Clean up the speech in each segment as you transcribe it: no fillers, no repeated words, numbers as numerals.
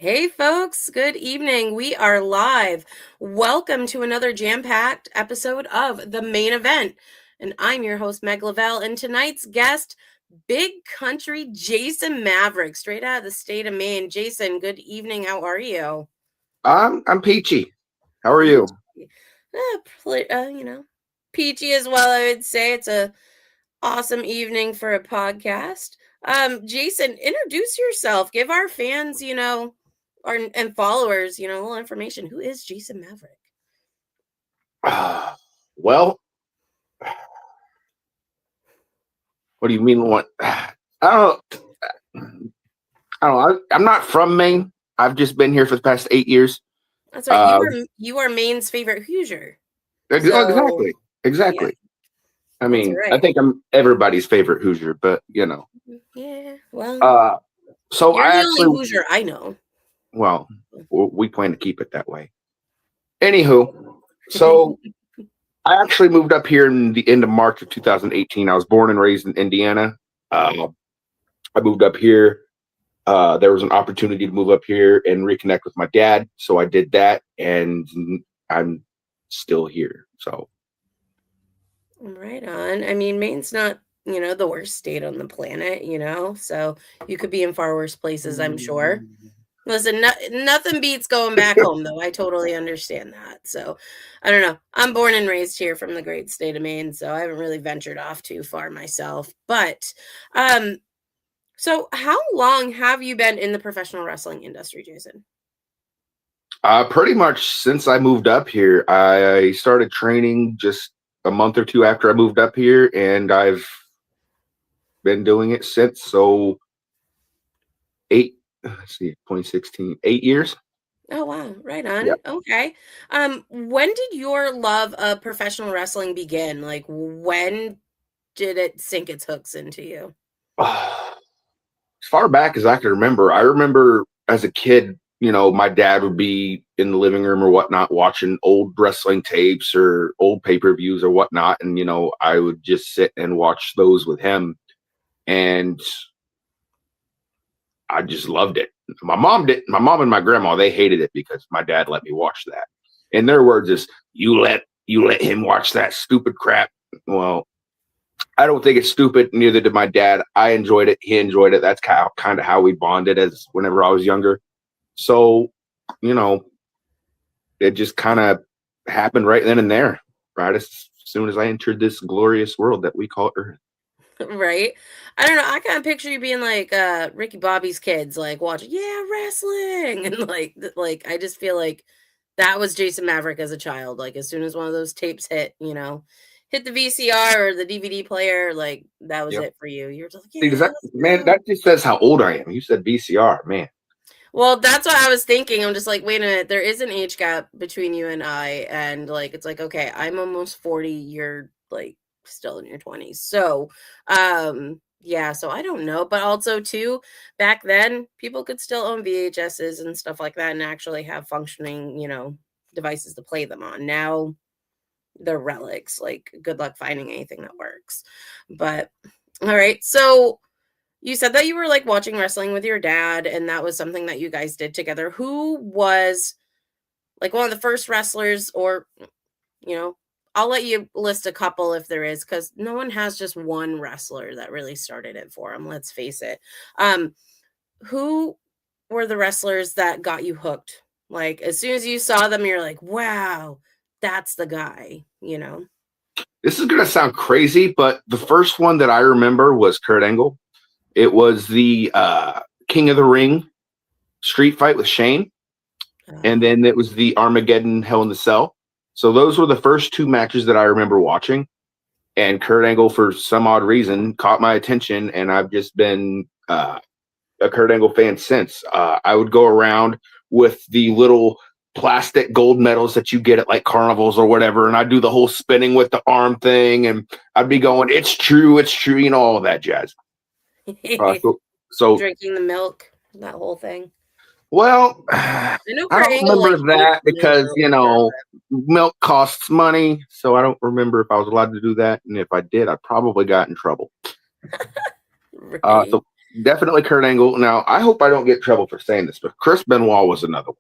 Hey, folks, good evening. We are live. Welcome to another jam packed episode of the Maine Event. And I'm your host, Meg Lovelle. And tonight's guest, Big Country Jason Maverick, straight out of the state of Maine. Jason, good evening. How are you? I'm peachy. How are Peachy. you? Peachy as well, I would say. It's a awesome evening for a podcast. Jason, introduce yourself. Give our fans, and followers, a little information. Who is Jason Maverick? Well, what do you mean? What? I don't. I don't know. I'm not from Maine. I've just been here for the past 8 years. That's right. You are Maine's favorite Hoosier. So Exactly. yeah, Exactly. I that's mean, I right. think I'm everybody's favorite Hoosier, but Yeah. Well, Uh, so you're I the only actually, Hoosier I know. well, we plan to keep it that way. Anywho, so I actually moved up here in the end of March of 2018. I was born and raised in Indiana. I moved up here. There was an opportunity to move up here and reconnect with my dad, so I did that, and I'm still here. So Right on. I mean, Maine's not, the worst state on the planet, so you could be in far worse places, I'm sure. Listen, nothing beats going back home, though. I totally understand that. So I don't know. I'm born and raised here from the great state of Maine, so I haven't really ventured off too far myself. But um, so how long have you been in the professional wrestling industry, Jason? pretty much since I moved up here, I started training just a month or two after I moved up here, and I've been doing it since. So eight, let's see, 2016, 8 years. Oh wow, right on. Yeah. Okay. When did your love of professional wrestling begin? Like when did it sink its hooks into you? As far back as I can remember, I remember as a kid, my dad would be in the living room or whatnot watching old wrestling tapes or old pay-per-views or whatnot. And, I would just sit and watch those with him. And I just loved it. My mom did. My mom and my grandma, they hated it because my dad let me watch that. And their words is, you let him watch that stupid crap. Well, I don't think it's stupid. Neither did my dad. I enjoyed it. He enjoyed it. That's kind of how we bonded as whenever I was younger. So, you know, it just kind of happened right then and there, right as soon as I entered this glorious world that we call Earth. Right? I don't know. I kind of picture you being like Ricky Bobby's kids, like watching, yeah, wrestling, and like I just feel like that was Jason Maverick as a child. Like as soon as one of those tapes hit, hit the VCR or the DVD player, like that was Yep. it for you. You're just like, See, does yeah, that, let's man, go. that just says how old I am. You said VCR, man. Well, that's what I was thinking. I'm just like, wait a minute, there is an age gap between you and I, and like it's like, okay, I'm almost 40, you're like still in your 20s. So, yeah, so I don't know, but also too, back then people could still own VHSs and stuff like that and actually have functioning, devices to play them on. Now they're relics. Like good luck finding anything that works. But all right. So, you said that you were like watching wrestling with your dad, and that was something that you guys did together. Who was like one of the first wrestlers, or, you know, I'll let you list a couple if there is, because no one has just one wrestler that really started it for them. Let's face it. Um, who were the wrestlers that got you hooked? Like, as soon as you saw them, you're like, wow, that's the guy. This is going to sound crazy, but the first one that I remember was Kurt Angle. It was the King of the Ring street fight with Shane. And then it was the Armageddon Hell in the Cell. So those were the first two matches that I remember watching. And Kurt Angle, for some odd reason, caught my attention, and I've just been a Kurt Angle fan since. I would go around with the little plastic gold medals that you get at like carnivals or whatever, and I'd do the whole spinning with the arm thing, and I'd be going, it's true, all of that jazz. Uh, so, so Drinking the milk, that whole thing. Well, I know I Kurt don't Angle like remember drank that milk because, earlier. milk costs money. So I don't remember if I was allowed to do that. And if I did, I probably got in trouble. Right. So Definitely Kurt Angle. Now, I hope I don't get in trouble for saying this, but Chris Benoit was another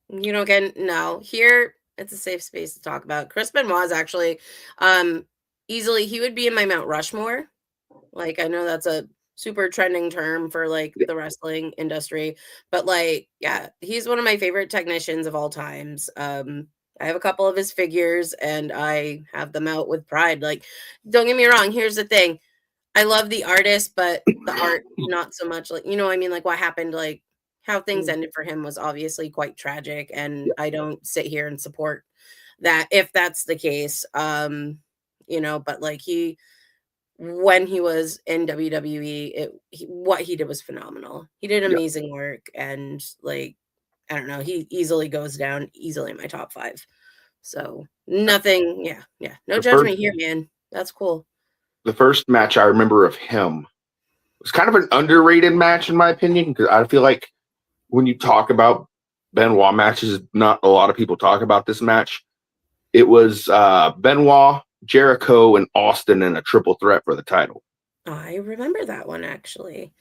one. You know, again, no. Here, it's a safe space to talk about. Chris Benoit is actually easily, he would be in my Mount Rushmore. Like, I know that's a super trending term for like Yeah. the wrestling industry, but like, yeah, he's one of my favorite technicians of all times. I have a couple of his figures and I have them out with pride. Like, don't get me wrong, here's the thing. I love the artist, but the art not so much. Like, you know what I mean? Like what happened, like how things ended for him was obviously quite tragic, and Yeah. I don't sit here and support that if that's the case. You know, but like he when he was in WWE, what he did was phenomenal. He did Yeah. amazing work, and like I don't know, he easily goes down easily in my top 5. So nothing, yeah, no The first judgment here, man. That's cool. the first match I remember of him was kind of an underrated match in my opinion, because I feel like when you talk about Benoit matches, not a lot of people talk about this match. It was Benoit, Jericho, and Austin in a triple threat for the title. I remember that one actually.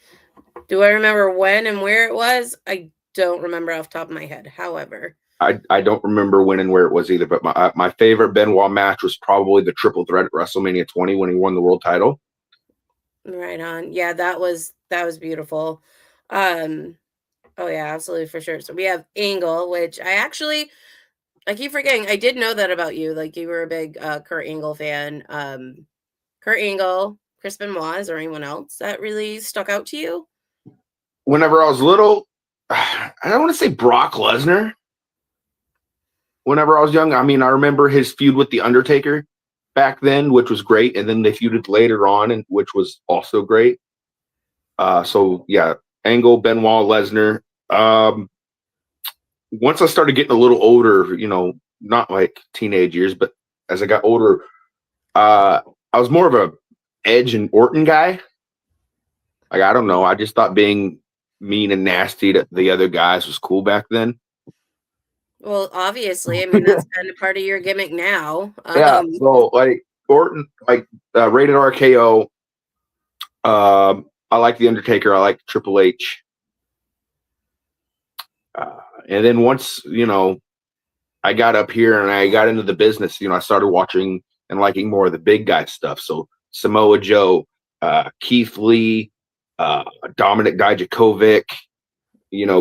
Do I remember when and where it was? I don't remember off the top of my head. However, I don't remember when and where it was either, but my favorite Benoit match was probably the triple threat at WrestleMania 20 when he won the world title. right on. Yeah, that was beautiful. Um, oh yeah, absolutely for sure. So we have Angle, which I keep forgetting. I did know that about you. Like you were a big Kurt Angle fan. Kurt Angle, Chris Benoit, is there anyone else that really stuck out to you? Whenever I was little, I don't want to say Brock Lesnar. Whenever I was young, I mean, I remember his feud with The Undertaker back then, which was great. And then they feuded later on, and which was also great. So yeah, Angle, Benoit, Lesnar. Once I started getting a little older, not like teenage years, but as I got older, I was more of a Edge and Orton guy. Like I don't know, I just thought being mean and nasty to the other guys was cool back then. Well, obviously, I mean that's kind of part of your gimmick now. Yeah, so like Orton, like Rated RKO. I like the Undertaker. I like Triple H. And then once I got up here and I got into the business, I started watching and liking more of the big guy stuff. So Samoa Joe, Keith Lee, Dominic Dijakovic,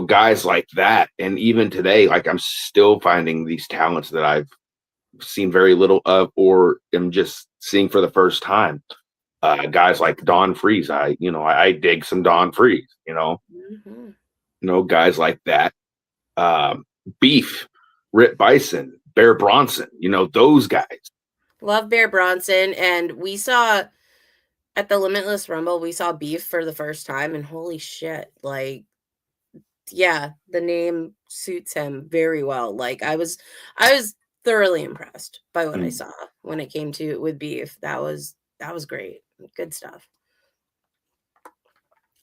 guys like that. And even today, like I'm still finding these talents that I've seen very little of or am just seeing for the first time. Guys like Don Freeze. I dig some Don Freeze, guys like that. Beef, Rip Bison, Bear Bronson, those guys. Love Bear Bronson, and we saw at the Limitless Rumble, we saw Beef for the first time, and holy shit, like, yeah, the name suits him very well. Like, I was thoroughly impressed by what I saw when it came to with Beef. That was great, good stuff.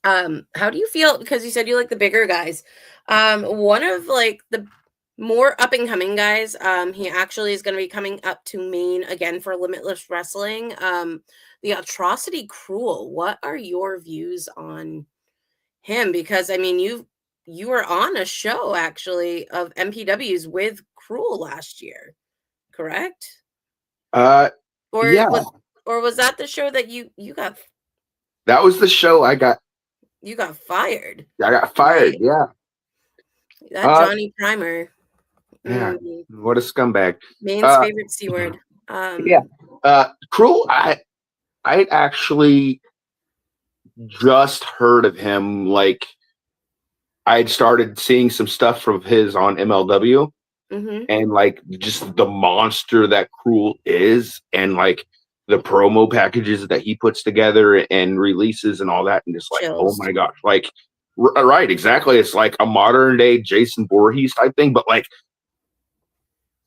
How do you feel? Because you said you like the bigger guys. One of like the more up and coming guys. He actually is going to be coming up to Maine again for Limitless Wrestling. The Atrocity Cruel. What are your views on him? Because I mean, you were on a show actually of MPWs with Cruel last year, correct? Uh, Or yeah, was that the show that you got that was the show. fired? I got fired. Like Yeah. that Johnny Primer. Yeah. What a scumbag. Maine's favorite C word. Yeah. Cruel. I actually just heard of him. Like I had started seeing some stuff from his on MLW, and like just the monster that Cruel is, and like the promo packages that he puts together and releases and all that, and just like, oh Chills. my gosh, like right, exactly. It's like a modern day Jason Voorhees type thing, but like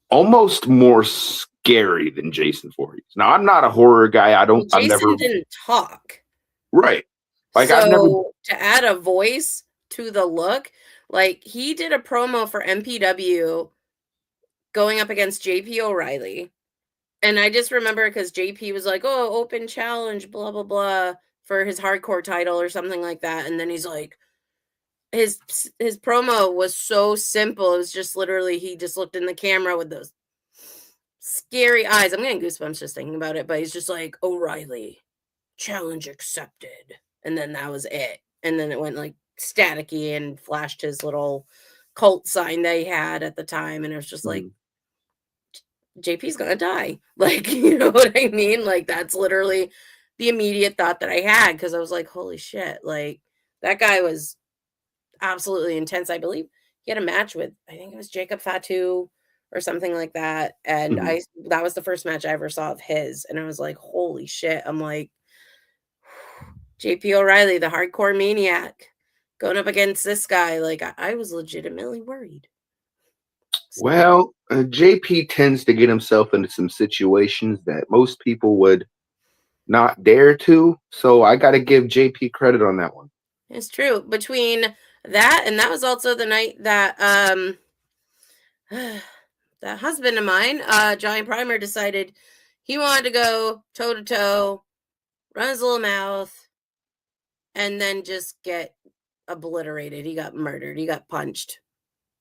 almost more scary than Jason Voorhees. Now I'm not a horror guy. Well, I've never Jason didn't talk. right. Like I've never So to add a voice to the look, like he did a promo for MPW going up against JP O'Reilly. And I just remember because JP was like, oh, open challenge, blah, blah, blah. for his hardcore title or something like that. And then he's like, his promo was so simple. It was just literally he just looked in the camera with those scary eyes. I'm getting goosebumps just thinking about it, but he's just like, O'Reilly, challenge accepted. And then that was it. And then it went like staticky and flashed his little cult sign they had at the time. And it was just like, JP's gonna die. Like, you know what I mean? Like, that's literally the immediate thought that I had because I was like, holy shit. Like, that guy was absolutely intense. I believe he had a match with, I think it was Jacob Fatu or something like that. And Mhm. that was the first match I ever saw of his. And I was like, holy shit. I'm like, JP O'Reilly, the hardcore maniac, going up against this guy. Like, I was legitimately worried. Well, JP tends to get himself into some situations that most people would not dare to. So I got to give JP credit on that one. It's true. Between that and that was also the night that that husband of mine, Johnny Primer, decided he wanted to go toe to toe, run his little mouth, and then just get obliterated. He got murdered. He got punched,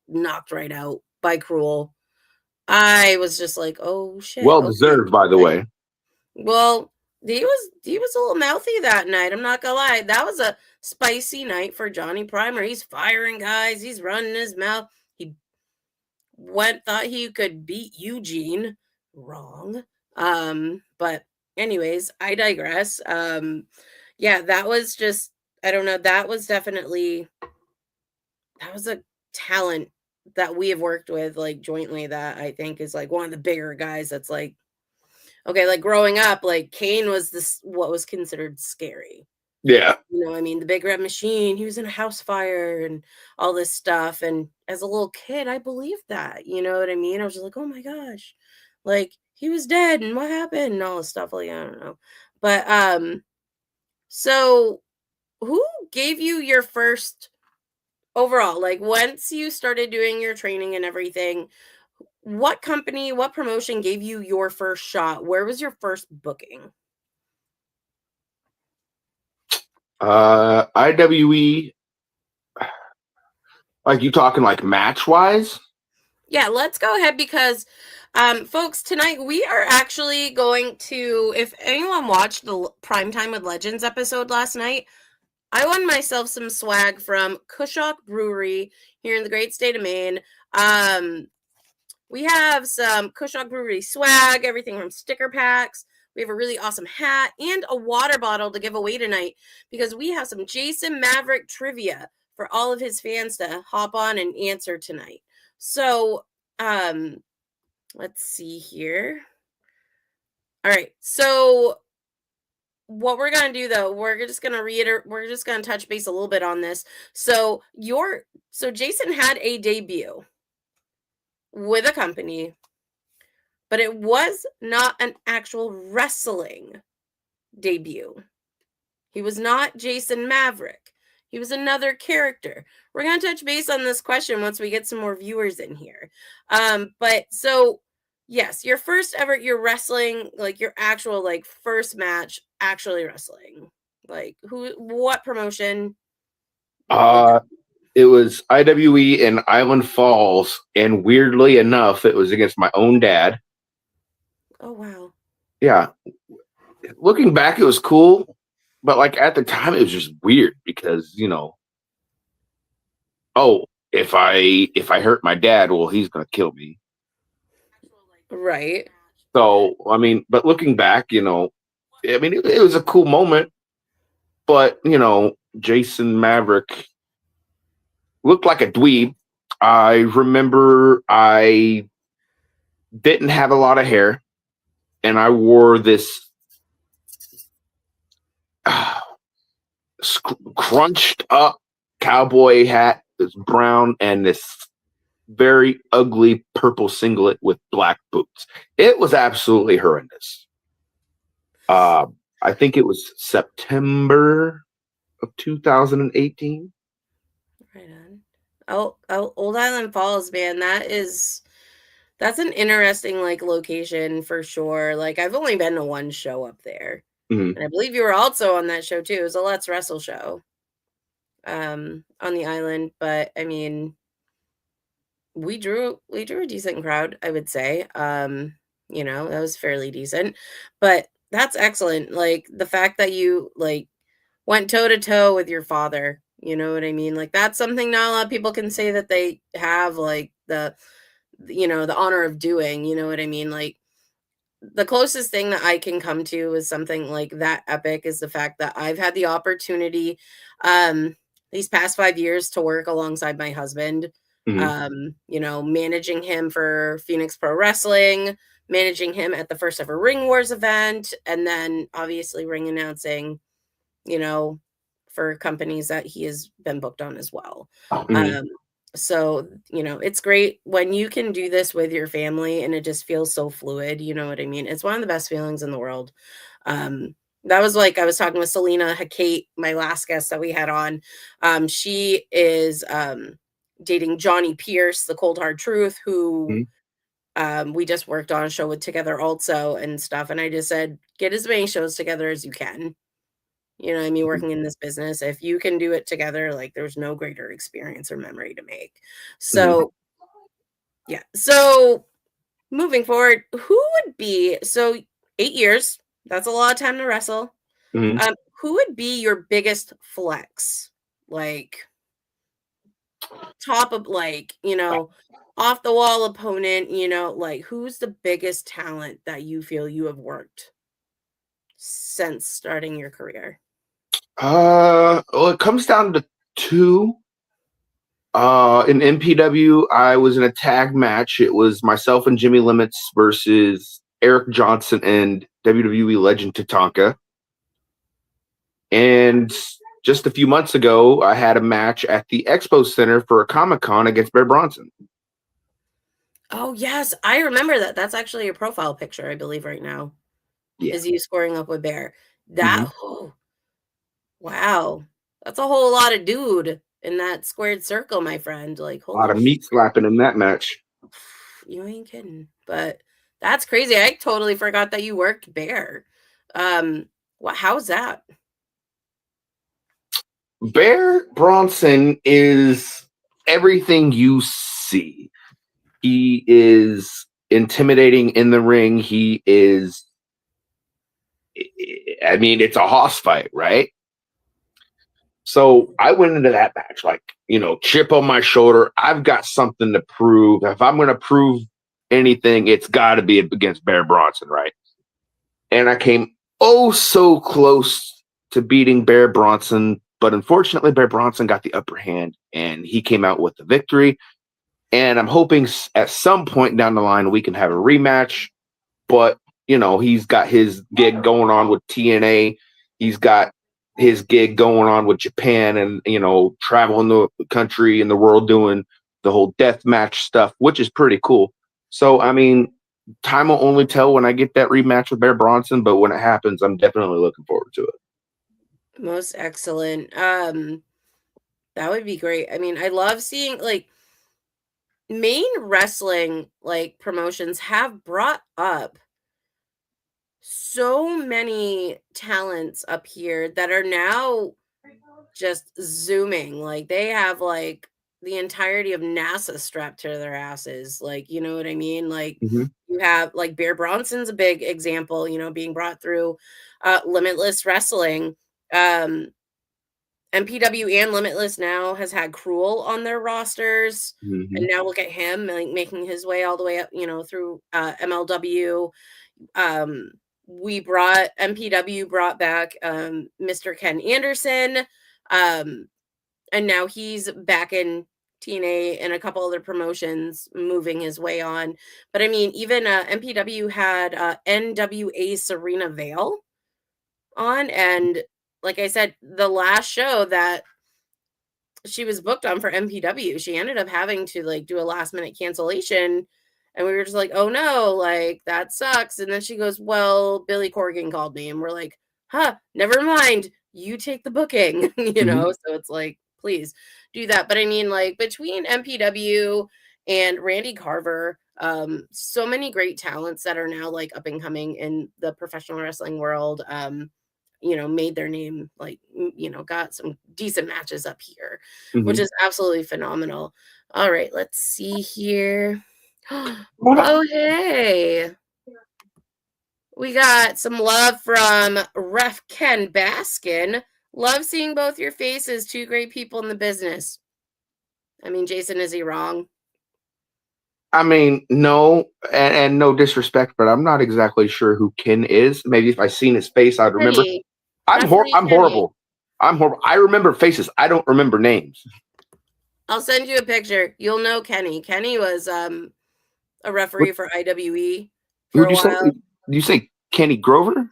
knocked right out by Cruel. I was just like, oh shit. Well Okay. deserved, by the Like, way. well, he was a little mouthy that night. I'm not gonna lie. That was a spicy night for Johnny Primer. He's firing guys. He's running his mouth. He thought he could beat Eugene. Wrong. But anyways, I digress. Yeah, that was just, I don't know. That was definitely, that was a talent that we have worked with like jointly that I think is like one of the bigger guys that's like, okay, like growing up, like Kane was this what was considered scary. Yeah. You know, I mean, the Big Red Machine, he was in a house fire and all this stuff. And as a little kid, I believed that. You know what I mean? I was just like, oh my gosh, like he was dead and what happened and all this stuff. Like, I don't know. But so who gave you your first overall, like once you started doing your training and everything, what company, what promotion gave you your first shot? Where was your first booking? IWE, like you talking like match wise? Yeah, let's go ahead because folks, tonight we are actually going to, if anyone watched the Primetime with Legends episode last night, I won myself some swag from Cushok Brewery here in the great state of Maine. We have some Cushok Brewery swag, everything from sticker packs. We have a really awesome hat and a water bottle to give away tonight because we have some Jason Maverick trivia for all of his fans to hop on and answer tonight. So, let's see here. All right. So, what we're going to do though, we're just going to reiterate, we're just going to touch base a little bit on this. So, Jason had a debut with a company, but it was not an actual wrestling debut. He was not Jason Maverick. He was another character. We're going to touch base on this question once we get some more viewers in here. But so, yes, your first ever, your wrestling, like your actual, like first match, actually wrestling. Like what promotion? What was Uh, it? it was IWE in Island Falls, and weirdly enough, it was against my own dad. Oh, wow. Yeah, looking back, it was cool, but like at the time, it was just weird because oh, if I hurt my dad, well, he's gonna kill me. Right. So I mean, but looking back, I mean, it was a cool moment, but Jason Maverick looked like a dweeb. I remember I didn't have a lot of hair, and I wore this uh, crunched up cowboy hat that's brown and this very ugly purple singlet with black boots. It was absolutely horrendous. Uh, I think it was September of 2018. Right on. Oh, Old Island Falls, man, that's an interesting like location for sure. Like I've only been to one show up there. Mhm. And I believe you were also on that show too. It was a Let's Wrestle show on the island. But I mean, we drew a decent crowd, I would say. That was fairly decent. But that's excellent. Like the fact that you like went toe to toe with your father, you know what I mean? Like that's something not a lot of people can say that they have like the honor of doing, you know what I mean? Like the closest thing that I can come to is something like that epic is the fact that I've had the opportunity um these past 5 years to work alongside my husband, Mhm. managing him for Phoenix Pro Wrestling, managing him at the first ever Ring Wars event, and then obviously ring announcing, you know, for companies that he has been booked on as well. Mhm. Um, so, it's great when you can do this with your family and it just feels so fluid. You know what I mean? It's one of the best feelings in the world. That was like I was talking with Selena Hakate, my last guest that we had on. She is dating Johnny Pierce, the Cold Hard Truth, who Mhm. we just worked on a show with together also and stuff. And I just said, get as many shows together as you can. You know what I mean? Mhm. Working in this business, if you can do it together, like there's no greater experience or memory to make. Mhm. So, yeah. So, moving forward, who would be 8 years, that's a lot of time to wrestle. Mhm. Who would be your biggest flex? Like top of off the wall opponent, like who's the biggest talent that you feel you have worked since starting your career? Well, it comes down to two. In MPW, I was in a tag match. It was myself and Jimmy Limits versus Eric Johnson and WWE legend Tatanka. And just a few months ago, I had a match at the Expo Center for a Comic Con against Bear Bronson. Oh, yes, I remember that. That's actually your profile picture, I believe, right now, Yeah. is you squaring up with Bear. Hmm. That oh, wow. That's a whole lot of dude in that squared circle, my friend. Like, A lot holy of meat slapping in that match. you ain't kidding. But that's crazy. I totally forgot that you worked Bear. How's that? Bear Bronson is everything you see. He is intimidating in the ring. He is, I mean, it's a hoss fight, right? So I went into that match like, chip on my shoulder. I've got something to prove. If I'm going to prove anything, it's got to be against Bear Bronson, right? And I came oh so close to beating Bear Bronson, but unfortunately, Bear Bronson got the upper hand and he came out with the victory. And I'm hoping at some point down the line we can have a rematch. But he's got his gig going on with TNA. He's got his gig going on with Japan, and traveling the country and the world doing the whole death match stuff, which is pretty cool. So I mean, time will only tell when I get that rematch with Bear Bronson, but when it happens, I'm definitely looking forward to it. Most excellent. That would be great. I mean, I love seeing like Maine wrestling like promotions have brought up so many talents up here that are now just zooming. Like they have like the entirety of NASA strapped to their asses. Like, you know what I mean? Like Mm-hmm. you have like Bear Bronson's a big example, being brought through Limitless Wrestling. Um MPW and Limitless now has had Cruel on their rosters. Mm-hmm. And now look at him like making his way all the way up, through MLW. Um, we brought MPW brought back Mr. Ken Anderson. Um, and now he's back in TNA and a couple other promotions moving his way on. But I mean, even MPW had NWA Serena Vale on. And like I said, the last show that she was booked on for MPW, she ended up having to like do a last minute cancellation. And we were just like, oh no, like that sucks. And then she goes, well, Billy Corgan called me. And we're like, huh, never mind. You take the booking, Mm-hmm. So it's like, please do that. But I mean, like between MPW and Randy Carver. So many great talents that are now like up and coming in the professional wrestling world. Made their name, like, got some decent matches up here, which is absolutely phenomenal. All right, let's see here. Oh, hey. We got some love from Ref Ken Baskin. Love seeing both your faces. Two great people in the business. I mean, Jason, is he wrong? I mean, no, and no disrespect, but I'm not exactly sure who Ken is. Maybe if I seen his face, I'd remember. Kenny. I'm horrible. I'm horrible. I remember faces. I don't remember names. I'll send you a picture. You'll know Kenny. Kenny was a referee for IWE for a while. Did you say Kenny Grover?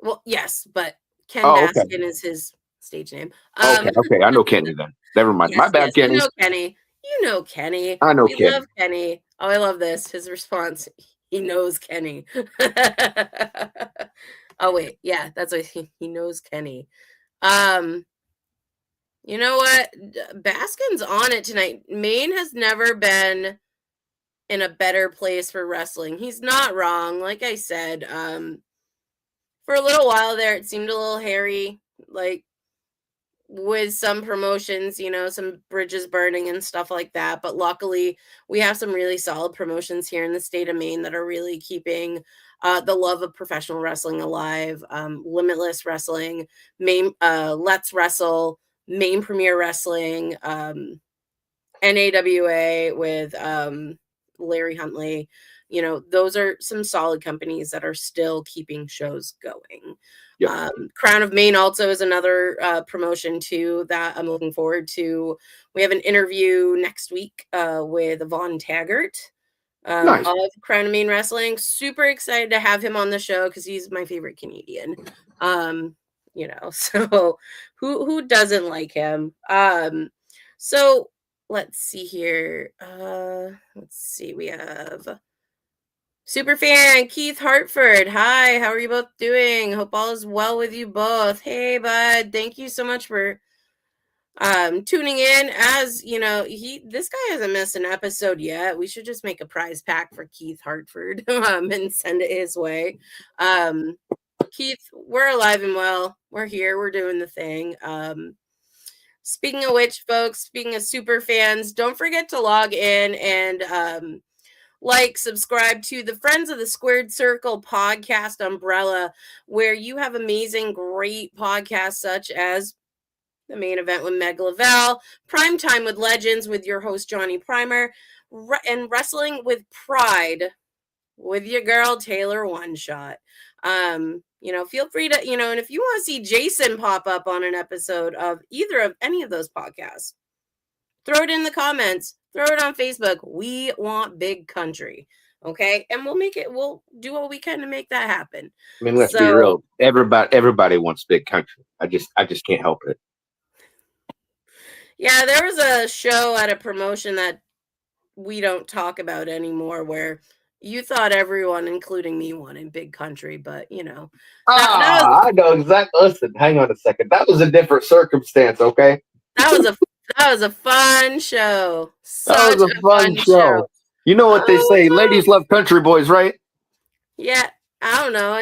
Well, yes, but Ken Baskin is his stage name. Okay. I know Kenny then. Never mind. Yes, My bad, Kenny. You know Kenny. You know Kenny. I know Kenny. Love Kenny. Oh, I love this. His response. He knows Kenny. Oh, wait. Yeah, that's what he knows Kenny. You know what? Baskin's on it tonight. Maine has never been in a better place for wrestling. He's not wrong. Like I said, for a little while there, it seemed a little hairy, like with some promotions, some bridges burning and stuff like that. But luckily, we have some really solid promotions here in the state of Maine that are really keeping the love of professional wrestling alive. Limitless Wrestling, Maine, Let's Wrestle, Maine Premier Wrestling, NAWA with Larry Huntley. Those are some solid companies that are still keeping shows going. Yep. Crown of Maine also is another promotion too that I'm looking forward to. We have an interview next week with Vaughn Taggart nice. Of Crown of Maine Wrestling. Super excited to have him on the show because he's my favorite Canadian. So who doesn't like him? So let's see here. Let's see. We have Superfan Keith Hartford. Hi, how are you both doing? Hope all is well with you both. Hey, bud. Thank you so much for tuning in. As you know, this guy hasn't missed an episode yet. We should just make a prize pack for Keith Hartford and send it his way. Keith, we're alive and well. We're here. We're doing the thing. Speaking of which, folks, speaking of super fans, don't forget to log in and subscribe to the Friends of the Squared Circle podcast umbrella, where you have amazing, great podcasts such as The Main Event with Meg Lovelle, Prime Time with Legends with your host, Johnny Primer, and Wrestling with Pride with your girl, Taylor One Shot. Feel free to, and if you want to see Jason pop up on an episode of either of any of those podcasts, throw it in the comments, throw it on Facebook. We want Big Country. Okay. And we'll do what we can to make that happen. I mean, let's be real. Everybody wants Big Country. I just can't help it. Yeah, there was a show at a promotion that we don't talk about anymore where you thought everyone, including me, wanted Big Country, but I know exactly. Listen, hang on a second. That was a different circumstance, okay? That was a fun show. That was a fun show. You know what they say, ladies love country boys, right? Yeah, I don't know.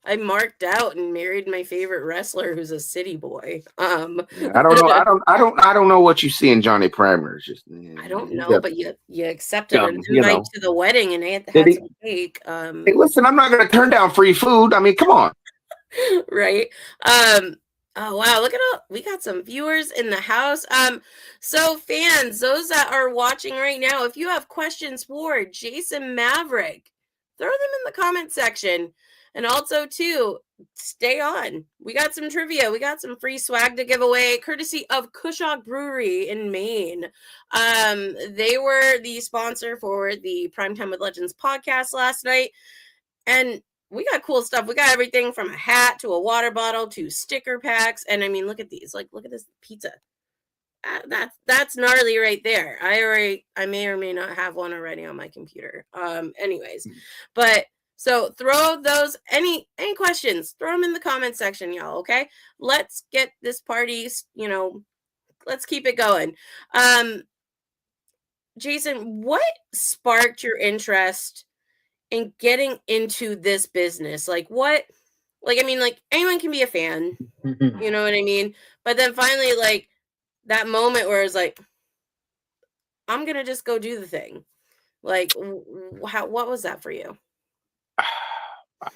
I marked out and married my favorite wrestler who's a city boy. I don't know. I don't know what you see in Johnny Primer. It's just I don't know, but you accepted an invite to the wedding and they had to have some cake. Hey, listen, I'm not gonna turn down free food. I mean, come on. Right. Oh wow, look at all we got some viewers in the house. So fans, those that are watching right now, if you have questions for Jason Maverick, throw them in the comment section. And also, too, stay on. We got some trivia. We got some free swag to give away, courtesy of Cushok Brewery in Maine. They were the sponsor for the Primetime with Legends podcast last night. And we got cool stuff. We got everything from a hat to a water bottle to sticker packs. And I mean, look at these. Look at this pizza. That's gnarly right there. I may or may not have one already on my computer. Anyways, but so throw those any questions, throw them in the comment section, y'all. Okay, let's get this party. Let's keep it going. Jason, what sparked your interest in getting into this business? Like what like I mean like anyone can be a fan, you know what I mean? But then finally like that moment where it's like I'm going to just go do the thing. Like how what was that for you?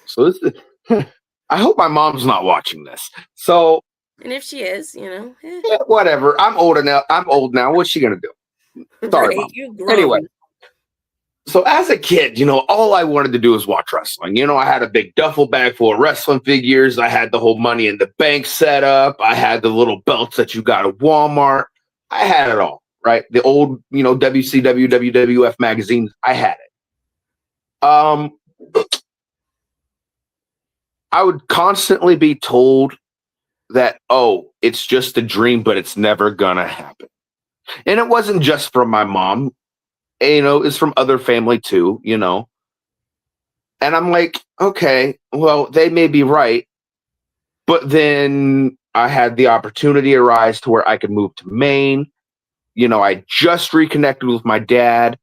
So this is, I hope my mom's not watching this. So And if she is, you know, yeah, whatever. I'm old enough. I'm old now. What's she gonna do? Sorry, right, mom. you've Anyway, grown. so as a kid, all I wanted to do was watch wrestling. I had a big duffel bag full of wrestling figures. I had the whole Money in the Bank set up. I had the little belts that you got at Walmart. I had it all, right? The old, WCW, WWF magazines. I had it. I would constantly be told that, oh, it's just a dream, but it's never gonna happen. And it wasn't just from my mom, it's from other family too. And I'm like, okay, well, they may be right. But then I had the opportunity arise to where I could move to Maine. I just reconnected with my dad.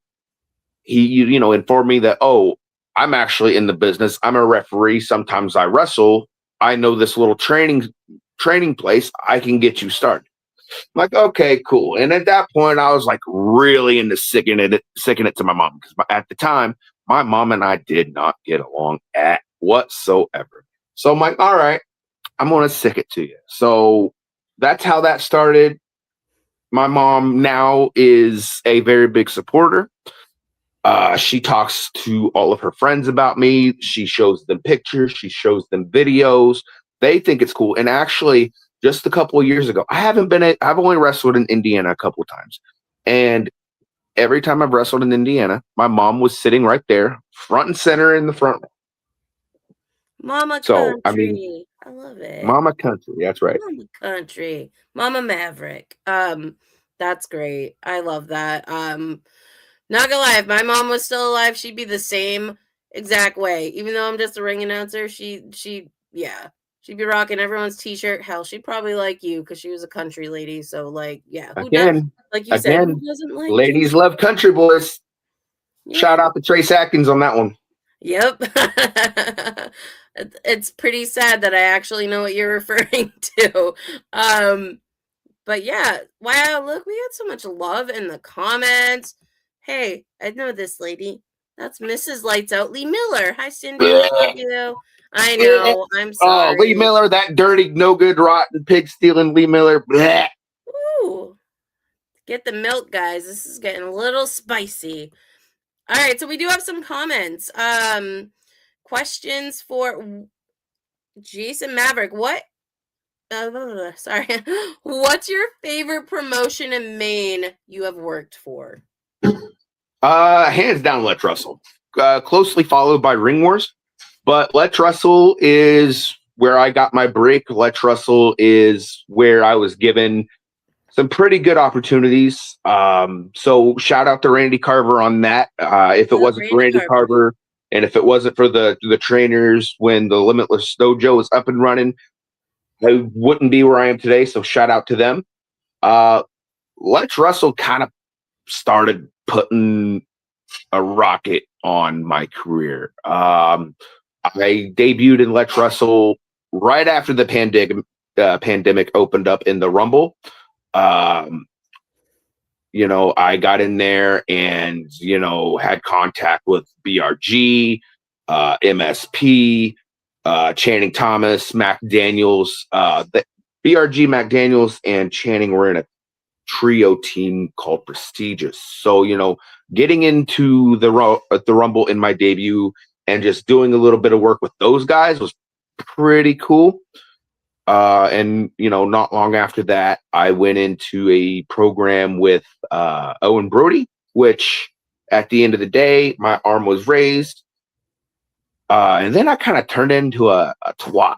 He, informed me that, oh, I'm actually in the business. I'm a referee. Sometimes I wrestle. I know this little training place. I can get you started. I'm like, okay, cool. And at that point, I was like really into sicking it to my mom because at the time, my mom and I did not get along at whatsoever. So I'm like, all right, I'm gonna sick it to you. So that's how that started. My mom now is a very big supporter. She talks to all of her friends about me. She shows them pictures. She shows them videos. They think it's cool. And actually, just a couple of years ago, I've only wrestled in Indiana a couple of times. And every time I've wrestled in Indiana, my mom was sitting right there, front and center in the front row. Mama So, I mean, country. I love it. Mama country. That's right. Mama country. Mama Maverick. That's great. I love that. Not gonna lie, if my mom was still alive, she'd be the same exact way. Even though I'm just a ring announcer, yeah. She'd be rocking everyone's t-shirt. Hell, she'd probably like you because she was a country lady. So like, yeah, who does Again, like you said, who again, doesn't like you? ladies love country boys. Yeah. Shout out to Trace Atkins on that one. Yep. It's pretty sad that I actually know what you're referring to. But yeah, wow, look, we got so much love in the comments. Hey, I know this lady. That's Mrs. Lights Out, Lee Miller. Hi, Cindy. We love you. I know. I'm Oh, Lee sorry. Miller, that dirty, no good, rotten pig stealing Lee Miller. Blech. Ooh, get the milk, guys. This is getting a little spicy. All right, so we do have some comments. Questions for Jason Maverick. What sorry. What's your favorite promotion in Maine you have worked for? Hands down, Let's Russell. Closely followed by Ring Wars. But Let's Russell is where I got my break. Let's Russell is where I was given some pretty good opportunities. So shout out to Randy Carver on that. If it wasn't for Randy Randy Carver. Carver, and if it wasn't for the trainers when the Limitless Dojo was up and running, I wouldn't be where I am today. So shout out to them. Let's Russell kind of started putting a rocket on my career. I debuted in Let's Russell right after the pandemic opened up in the Rumble. I got in there and, had contact with BRG, MSP, Channing Thomas, Mac Daniels. The BRG, Mac Daniels, and Channing were in a trio team called Prestigious. So, getting into the Rumble in my debut and just doing a little bit of work with those guys was pretty cool. And not long after that, I went into a program with Owen Brody, which at the end of the day, my arm was raised. And then I kind of turned into a twat.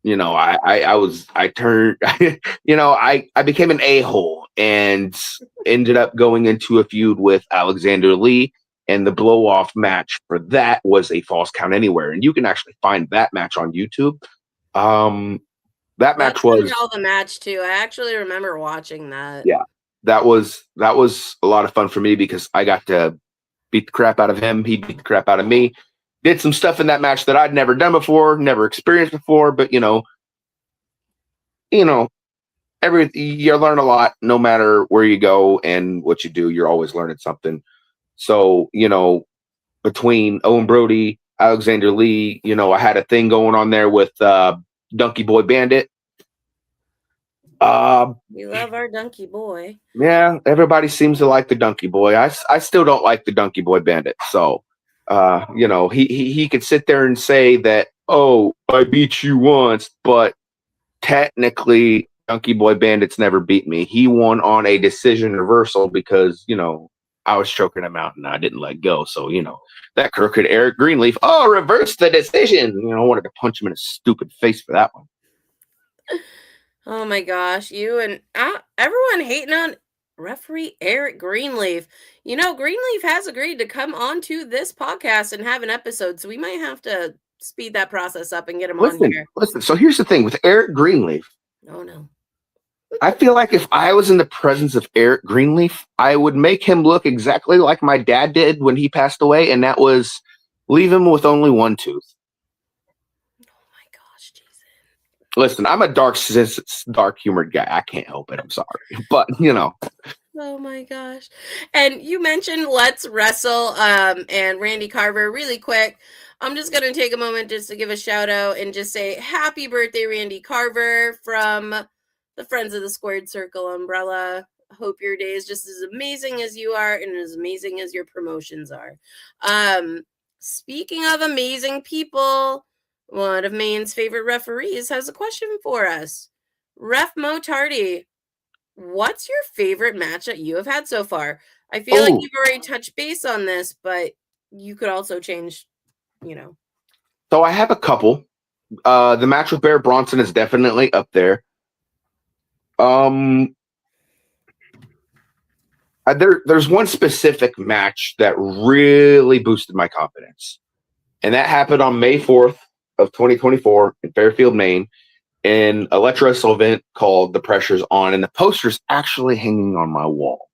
I turned, I became an a-hole and ended up going into a feud with Alexander Lee. And the blow off match for that was a Falls Count Anywhere. And you can actually find that match on YouTube. That match That's a was, hell of a match too. I actually remember watching that. yeah, that was a lot of fun for me because I got to beat the crap out of him. He beat the crap out of me. Did some stuff in that match that I'd never done before, never experienced before. But you know, you learn a lot no matter where you go and what you do. You're always learning something. So between Owen Brody, Alexander Lee, I had a thing going on there with Donkey Boy Bandit. We love our Donkey Boy. Yeah, everybody seems to like the Donkey Boy. I still don't like the Donkey Boy Bandit. So, he could sit there and say that, oh, I beat you once, but technically, Donkey Boy Bandit's never beat me. He won on a decision reversal because I was choking him out and I didn't let go. So that crooked Eric Greenleaf, reverse the decision. I wanted to punch him in his stupid face for that one. Oh my gosh, you and everyone hating on referee Eric Greenleaf. Greenleaf has agreed to come on to this podcast and have an episode, so we might have to speed that process up and get him on here. Listen, so here's the thing with Eric Greenleaf. Oh no. I feel like if I was in the presence of Eric Greenleaf, I would make him look exactly like my dad did when he passed away, and that was leave him with only one tooth. Listen, I'm a dark humored guy. I can't help it. I'm sorry. But, Oh my gosh. And you mentioned Let's Wrestle and Randy Carver really quick. I'm just going to take a moment just to give a shout out and just say happy birthday, Randy Carver, from the Friends of the Squared Circle umbrella. Hope your day is just as amazing as you are and as amazing as your promotions are. Speaking of amazing people, one of Maine's favorite referees has a question for us. Ref Mo Tardy, what's your favorite match that you have had so far? I feel like you've already touched base on this, but you could also change, So I have a couple. The match with Bear Bronson is definitely up there. There's one specific match that really boosted my confidence, and that happened on May 4th of 2024 in Fairfield, Maine, in a Let's Wrestle event called The Pressure's On, and the poster's actually hanging on my wall.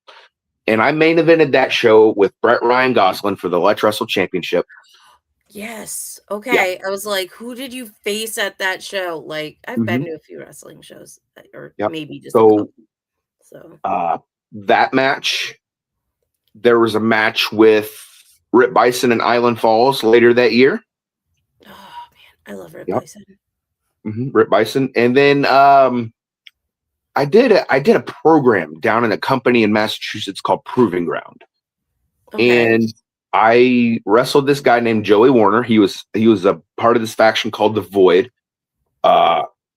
And I main evented that show with Brett Ryan Gosselin for the Let's Wrestle Championship. Yes. Okay. Yeah. I was like, who did you face at that show? Like, I've been to a few wrestling shows, or maybe just a couple. So that match, there was a match with Rip Bison in Island Falls later that year. Oh man, I love Rip Bison. Rip Bison, and then I did a program down in a company in Massachusetts called Proving Ground, and I wrestled this guy named Joey Warner. He was a part of this faction called the Void.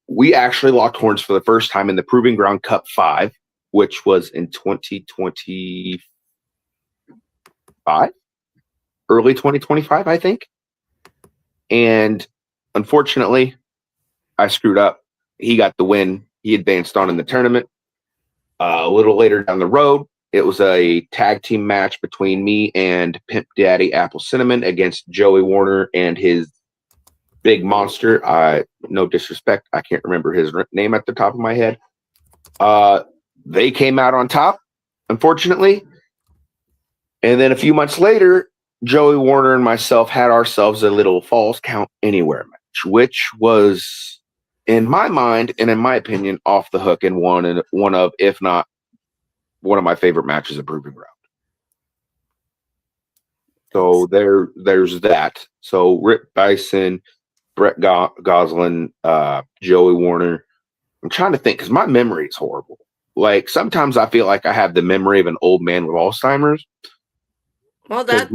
We actually locked horns for the first time in the Proving Ground Cup 5, which was in 2025, early 2025, I think. And unfortunately, I screwed up. He got the win. He advanced on in the tournament. A little later down the road, it was a tag team match between me and Pimp Daddy Apple Cinnamon against Joey Warner and his big monster. No disrespect, I can't remember his name at the top of my head. They came out on top, unfortunately. And then a few months later, Joey Warner and myself had ourselves a little Falls Count Anywhere match, which was, in my mind and in my opinion, off the hook and one of, if not one of my favorite matches of Proving Ground. So there's that. So Rip Bison, Brett Gosselin, Joey Warner. I'm trying to think because my memory is horrible. Like sometimes I feel like I have the memory of an old man with Alzheimer's. Well, that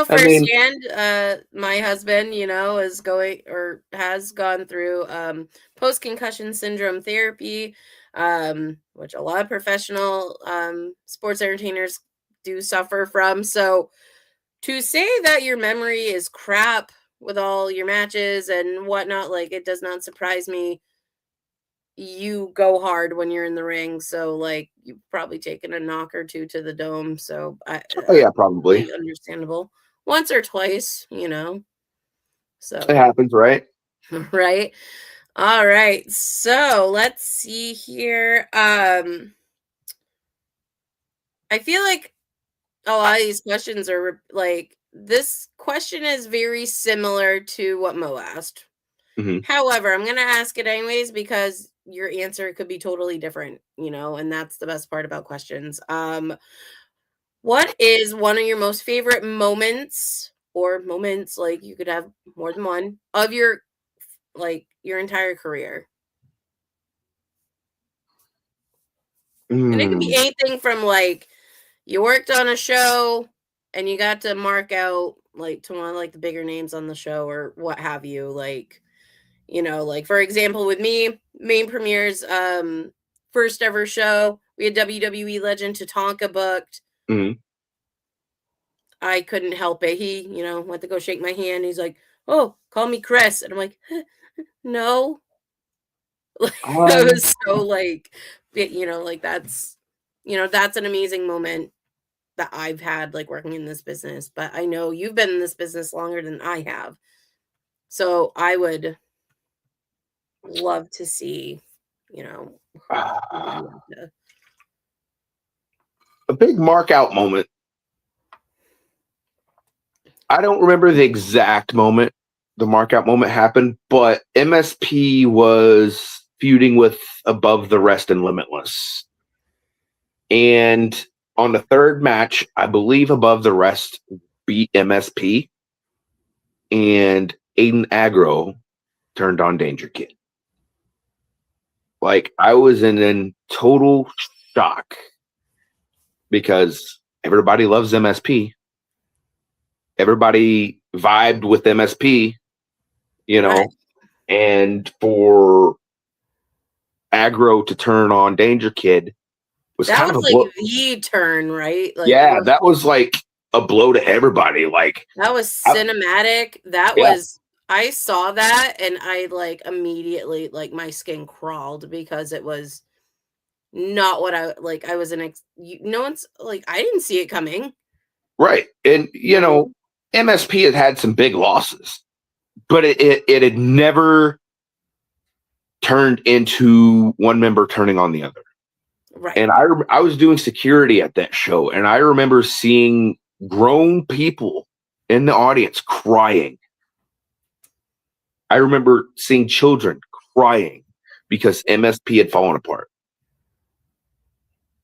firsthand, my husband, is going or has gone through post-concussion syndrome therapy, which a lot of professional sports entertainers do suffer from. So to say that your memory is crap with all your matches and whatnot, like it does not surprise me. You go hard when you're in the ring, so like you've probably taken a knock or two to the dome. So probably understandable. Once or twice, So it happens, right? Right. All right. So let's see here. I feel like a lot of these questions are like, this question is very similar to what Mo asked. Mhm. However, I'm gonna ask it anyways because your answer could be totally different, and that's the best part about questions. What is one of your most favorite moments or moments, like you could have more than one, of your entire career? And it could be Mm, anything from like you worked on a show and you got to mark out like to one of like the bigger names on the show or what have you. Like, like for example, with me, Main Premier's first ever show, we had WWE legend Tatanka booked. mhm. I couldn't help it. He, went to go shake my hand. He's like, "Oh, call me Chris." And I'm like, "No." I Um, was so like, like that's an amazing moment that I've had like working in this business. But I know you've been in this business longer than I have. So I would love to see, who a you have to. big mark out moment. I don't remember the exact moment the mark out moment happened, but MSP was feuding with Above the Rest and Limitless. And on the third match, I believe Above the Rest beat MSP, and Aiden Agro turned on Danger Kid. Like, I was in total shock because everybody loves MSP. Everybody vibed with MSP, Right. and for Agro to turn on Danger Kid was That kind of was a like blow. the turn, right? Like Yeah, that was like a blow to everybody. Like, that was I, cinematic. That yeah, was I saw that and I like immediately like my skin crawled because it was not what I like. I was no one's like I didn't see it coming. right. And You know? MSP had some big losses, but it had never turned into one member turning on the other. Right. And I was doing security at that show, and I remember seeing grown people in the audience crying. I remember seeing children crying because MSP had fallen apart.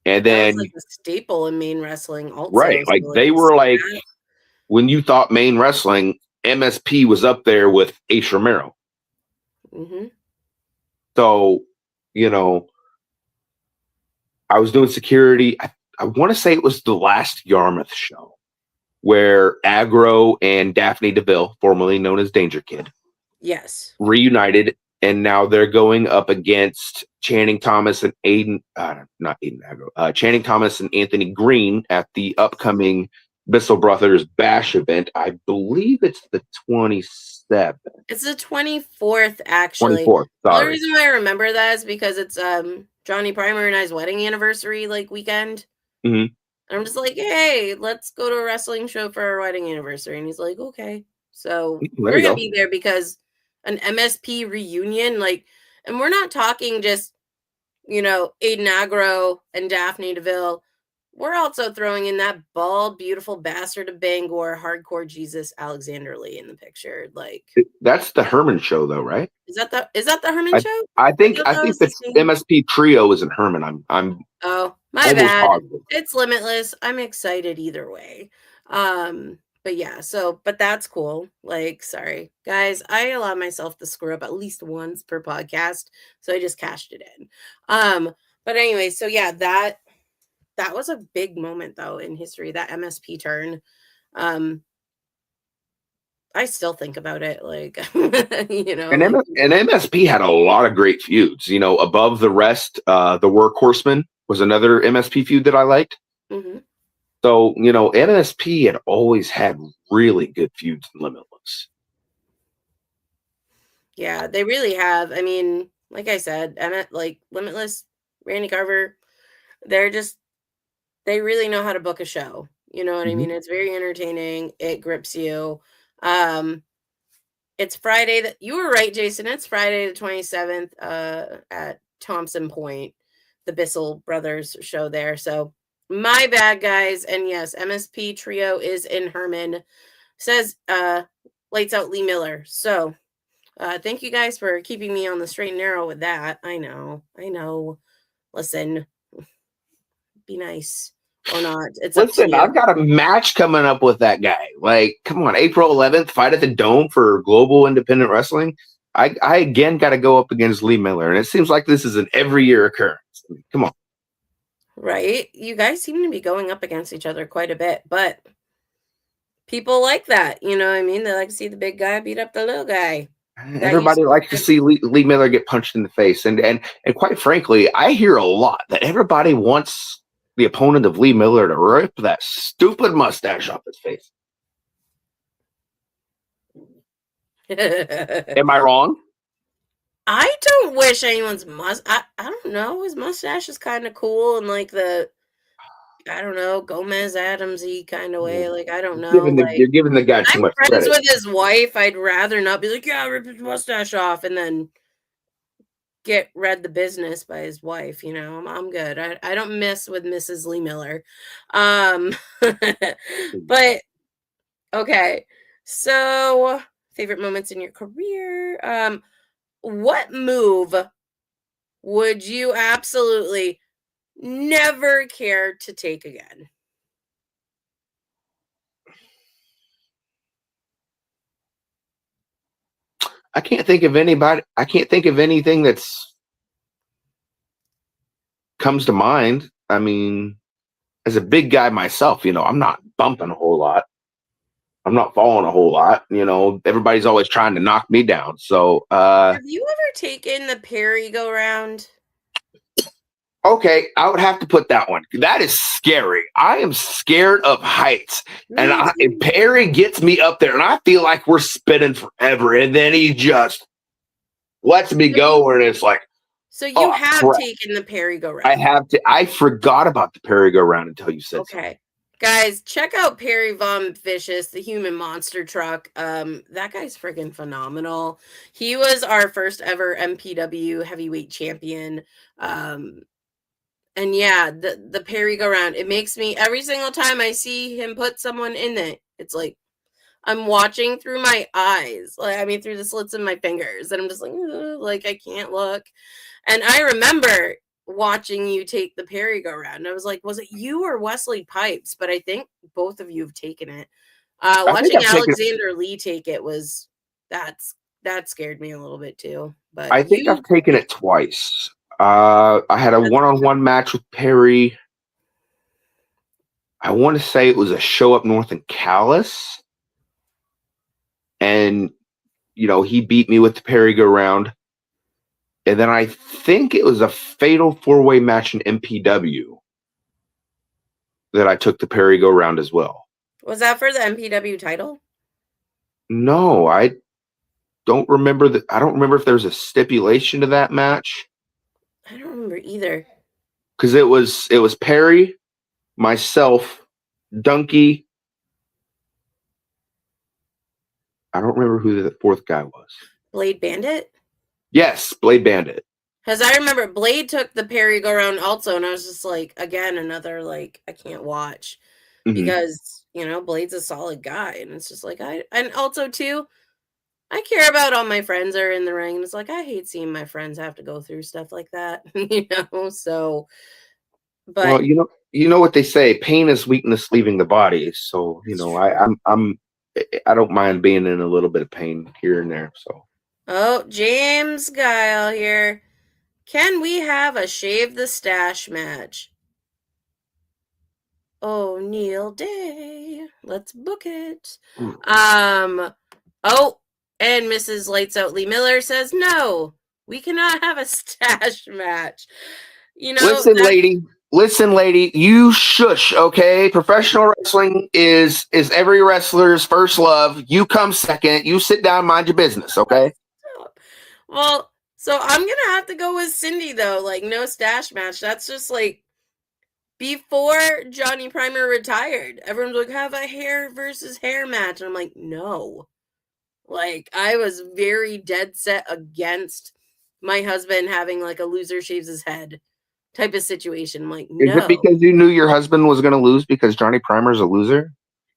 And That was then, like a staple in Maine wrestling also. right, So like like they to were see like, that. when you thought Maine wrestling, MSP was up there with Ace Romero. Hmm. So, you know, I was doing security. I want to say it was the last Yarmouth show where Agro and Daphne DeVille, formerly known as Danger Kid, Yes. reunited, and now they're going up against Channing Thomas and not Aiden Agro, Channing Thomas and Anthony Green at the upcoming Bissell Brothers Bash event. I believe it's the 27th, It's the 24th, actually. 24th. The only Sorry. reason why I remember that is because it's Johnny Primer and I's wedding anniversary like weekend. Hmm. And I'm just like, hey, let's go to a wrestling show for our wedding anniversary. And he's like, okay. So There we're you gonna go. be there because an MSP reunion, like, and we're not talking just, Aiden Agro and Daphne DeVille. We're also throwing in that bald, beautiful bastard of Bangor, hardcore Jesus Alexander Lee in the picture. Like, That's the Herman show, though, right? is that the Herman I show? I I think thought I that think was the the same. MSP trio is in Herman. I'm Oh, my almost bad. positive. It's Limitless. I'm excited either way. But yeah, but that's cool. Like, sorry, guys, I allow myself to screw up at least once per podcast, so I just cashed it in. But anyway, so yeah, that was a big moment though in history, that MSP turn. Um, I still think about it, like, like, And MSP had a lot of great feuds. Above the Rest, the Workhorseman was another MSP feud that I liked. mhm. So MSP had always had really good feuds in Limitless. Yeah, they really have. I mean, like I said, like Limitless, Randy Carver, they're just they really know how to book a show. You know what I Mhm. mean? It's very entertaining. It grips you. Um, it's Friday that you were right, Jason. It's Friday the 27th at Thompson Point, the Bissell Brothers show there. So My bad, guys. And yes, MSP Trio is in Herman. Says Lights Out Lee Miller. So thank you guys for keeping me on the straight and narrow with that. I know. Listen, be nice or not. It's up to Listen, you. I've got a match coming up with that guy. Like, come on, April 11th, fight at the Dome for Global Independent Wrestling. I again got to go up against Lee Miller, and it seems like this is an every year occurrence. Come on. Right? You guys seem to be going up against each other quite a bit, but people like that. You know what I mean? They like to see the big guy beat up the little guy. That used Everybody to likes to see Lee Miller get punched in the face, and quite frankly, I hear a lot that everybody wants the opponent of Lee Miller to rip that stupid mustache off his face. Am I wrong? I don't wish anyone's I don't know. His mustache is kind of cool and like I don't know, Gomez Adams-y kind of way. Like, I don't know. Like, You're giving the guy too I'm much friends credit. with his wife. I'd rather not be like, yeah, rip his mustache off and then get read the business by his wife. You know, I'm good. I don't mess with Mrs. Lee Miller. But okay. So, favorite moments in your career. What move would you absolutely never care to take again? I can't think of anybody. I can't think of anything that's comes to mind. I mean, as a big guy myself, I'm not bumping a whole lot. I'm not falling a whole lot. Everybody's always trying to knock me down. So, Have you ever taken the Perry go round? okay, I would have to put that one. That is scary. I am scared of heights. And Perry gets me up there, and I feel like we're spinning forever. And then he just lets me go, and it's like, So you oh, have crap. taken the Perry go round. I have to. I forgot about the Perry go round until you said so. Okay. Guys, check out Perry Von Vicious, the human monster truck. That guy's freaking phenomenal. He was our first ever MPW heavyweight champion. And yeah, the Perry go round. It makes me every single time I see him put someone in it, it's like I'm watching through my eyes. Like, I mean, through the slits in my fingers. And I'm just like I can't look. And I remember watching you take the Perry go round. And I was like, was it you or Wesley Pipes? But I think both of you have taken it. Watching Alexander Lee take it was that scared me a little bit too. But I think I've taken it twice. I had a one-on-one match with Perry. I want to say it was a show up north in Callis. And, he beat me with the Perry go round. And then I think it was a fatal four-way match in MPW that I took the Perry go round as well. Was that for the MPW title? No, I don't remember that. I don't remember if there was a stipulation to that match. I don't remember either. Because it was Perry, myself, Donkey. I don't remember who the fourth guy was. Blade Bandit? Yes, Blade Bandit. Because I remember Blade took the Perry go round also, and I was just like, again, another like I can't watch because Blade's a solid guy, and it's just like and also too, I care about all my friends are in the ring, and it's like I hate seeing my friends have to go through stuff like that, So, but well, you know what they say: pain is weakness leaving the body. So I don't mind being in a little bit of pain here and there. So. Oh, James Guile here. Can we have a shave the stash match? Oh, Neil Day. Let's book it. Oh, and Mrs. Lights Out Lee Miller says no. We cannot have a stash match. Listen, lady, you shush, okay? Professional wrestling is every wrestler's first love. You come second. You sit down, mind your business, okay? Well, so I'm going to have to go with Cindy, though. Like, no stash match. That's just like before Johnny Primer retired. Everyone's like, have a hair versus hair match. And I'm like, no. Like, I was very dead set against my husband having like a loser shaves his head type of situation. I'm like, Is it no. because you knew your husband was going to lose because Johnny Primer's a loser?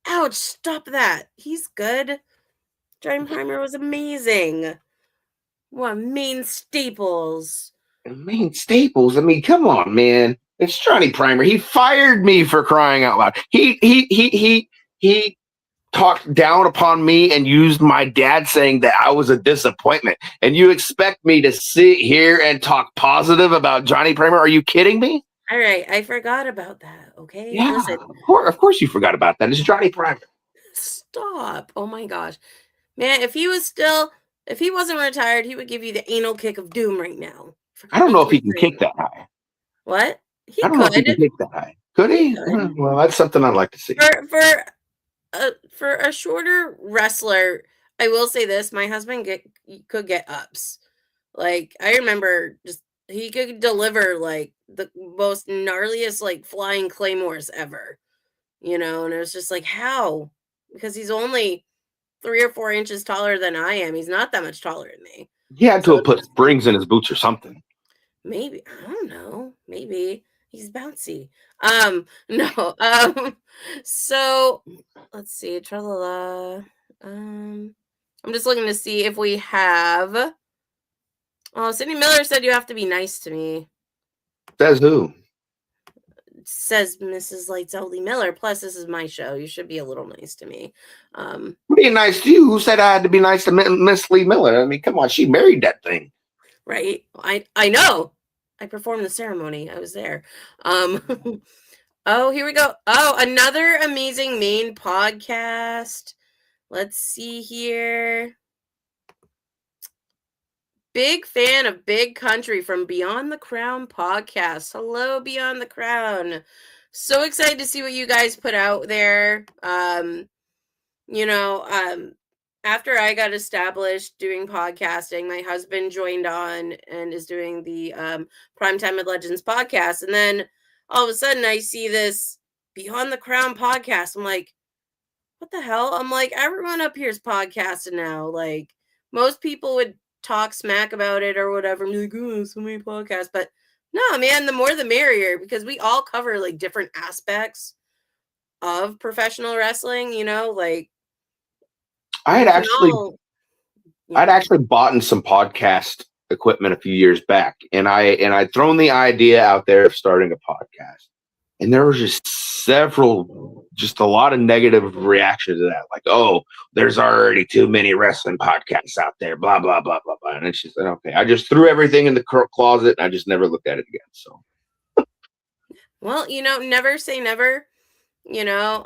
Ouch, stop that. He's good. Johnny Primer was amazing. What Maine staples. Maine Staples. I mean, come on, man. It's Johnny Primer. He fired me for crying out loud. He talked down upon me and used my dad saying that I was a disappointment. And you expect me to sit here and talk positive about Johnny Primer? Are you kidding me? All right, I forgot about that. Okay, Yeah, listen. of course you forgot about that. It's Johnny Primer. Stop. Oh my gosh. Man, if he wasn't retired, he would give you the anal kick of doom right now. For I don't know God's if he can sake. kick that high. What? He I don't know if he can could. kick that high. Could He he? could. Well, that's something I'd like to see. For a shorter wrestler, I will say this: my husband could get ups. Like I remember, just he could deliver like the most gnarliest like flying claymores ever. And it was just like how because he's only 3 or 4 inches taller than I am. He's not that much taller than me. He had to So have put springs in his boots or something. maybe I don't know. Maybe he's bouncy. No. So let's see. Tralala. I'm just looking to see if we have. Oh, Sydney Miller said you have to be nice to me. Says who? Says Mrs. Lights Ellie Miller. Plus, this is my show. You should be a little nice to me. Being nice to you? Who said I had to be nice to Miss Lee Miller? I mean, come on, she married that thing. Right? I know. I performed the ceremony. I was there. Oh, here we go. Oh, another amazing Maine podcast. Let's see here. Big fan of Big Country from Beyond the Crown podcast. Hello, Beyond the Crown. So excited to see what you guys put out there. You know, after I got established doing podcasting, my husband joined on and is doing the Primetime with Legends podcast. And then all of a sudden I see this Beyond the Crown podcast. I'm like, what the hell? I'm like, everyone up here is podcasting now. Like, most people would talk smack about it or whatever. I'm like, oh, so many podcasts. But no, man, the more the merrier because we all cover like different aspects of professional wrestling, like I'd we can actually, all, I'd actually bought in some podcast equipment a few years back, and I'd thrown the idea out there of starting a podcast, and there was just a lot of negative reaction to that. Like, oh, there's already too many wrestling podcasts out there, blah blah blah blah blah. And then she said, okay, I just threw everything in the closet, and I just never looked at it again. So, well, never say never. You know,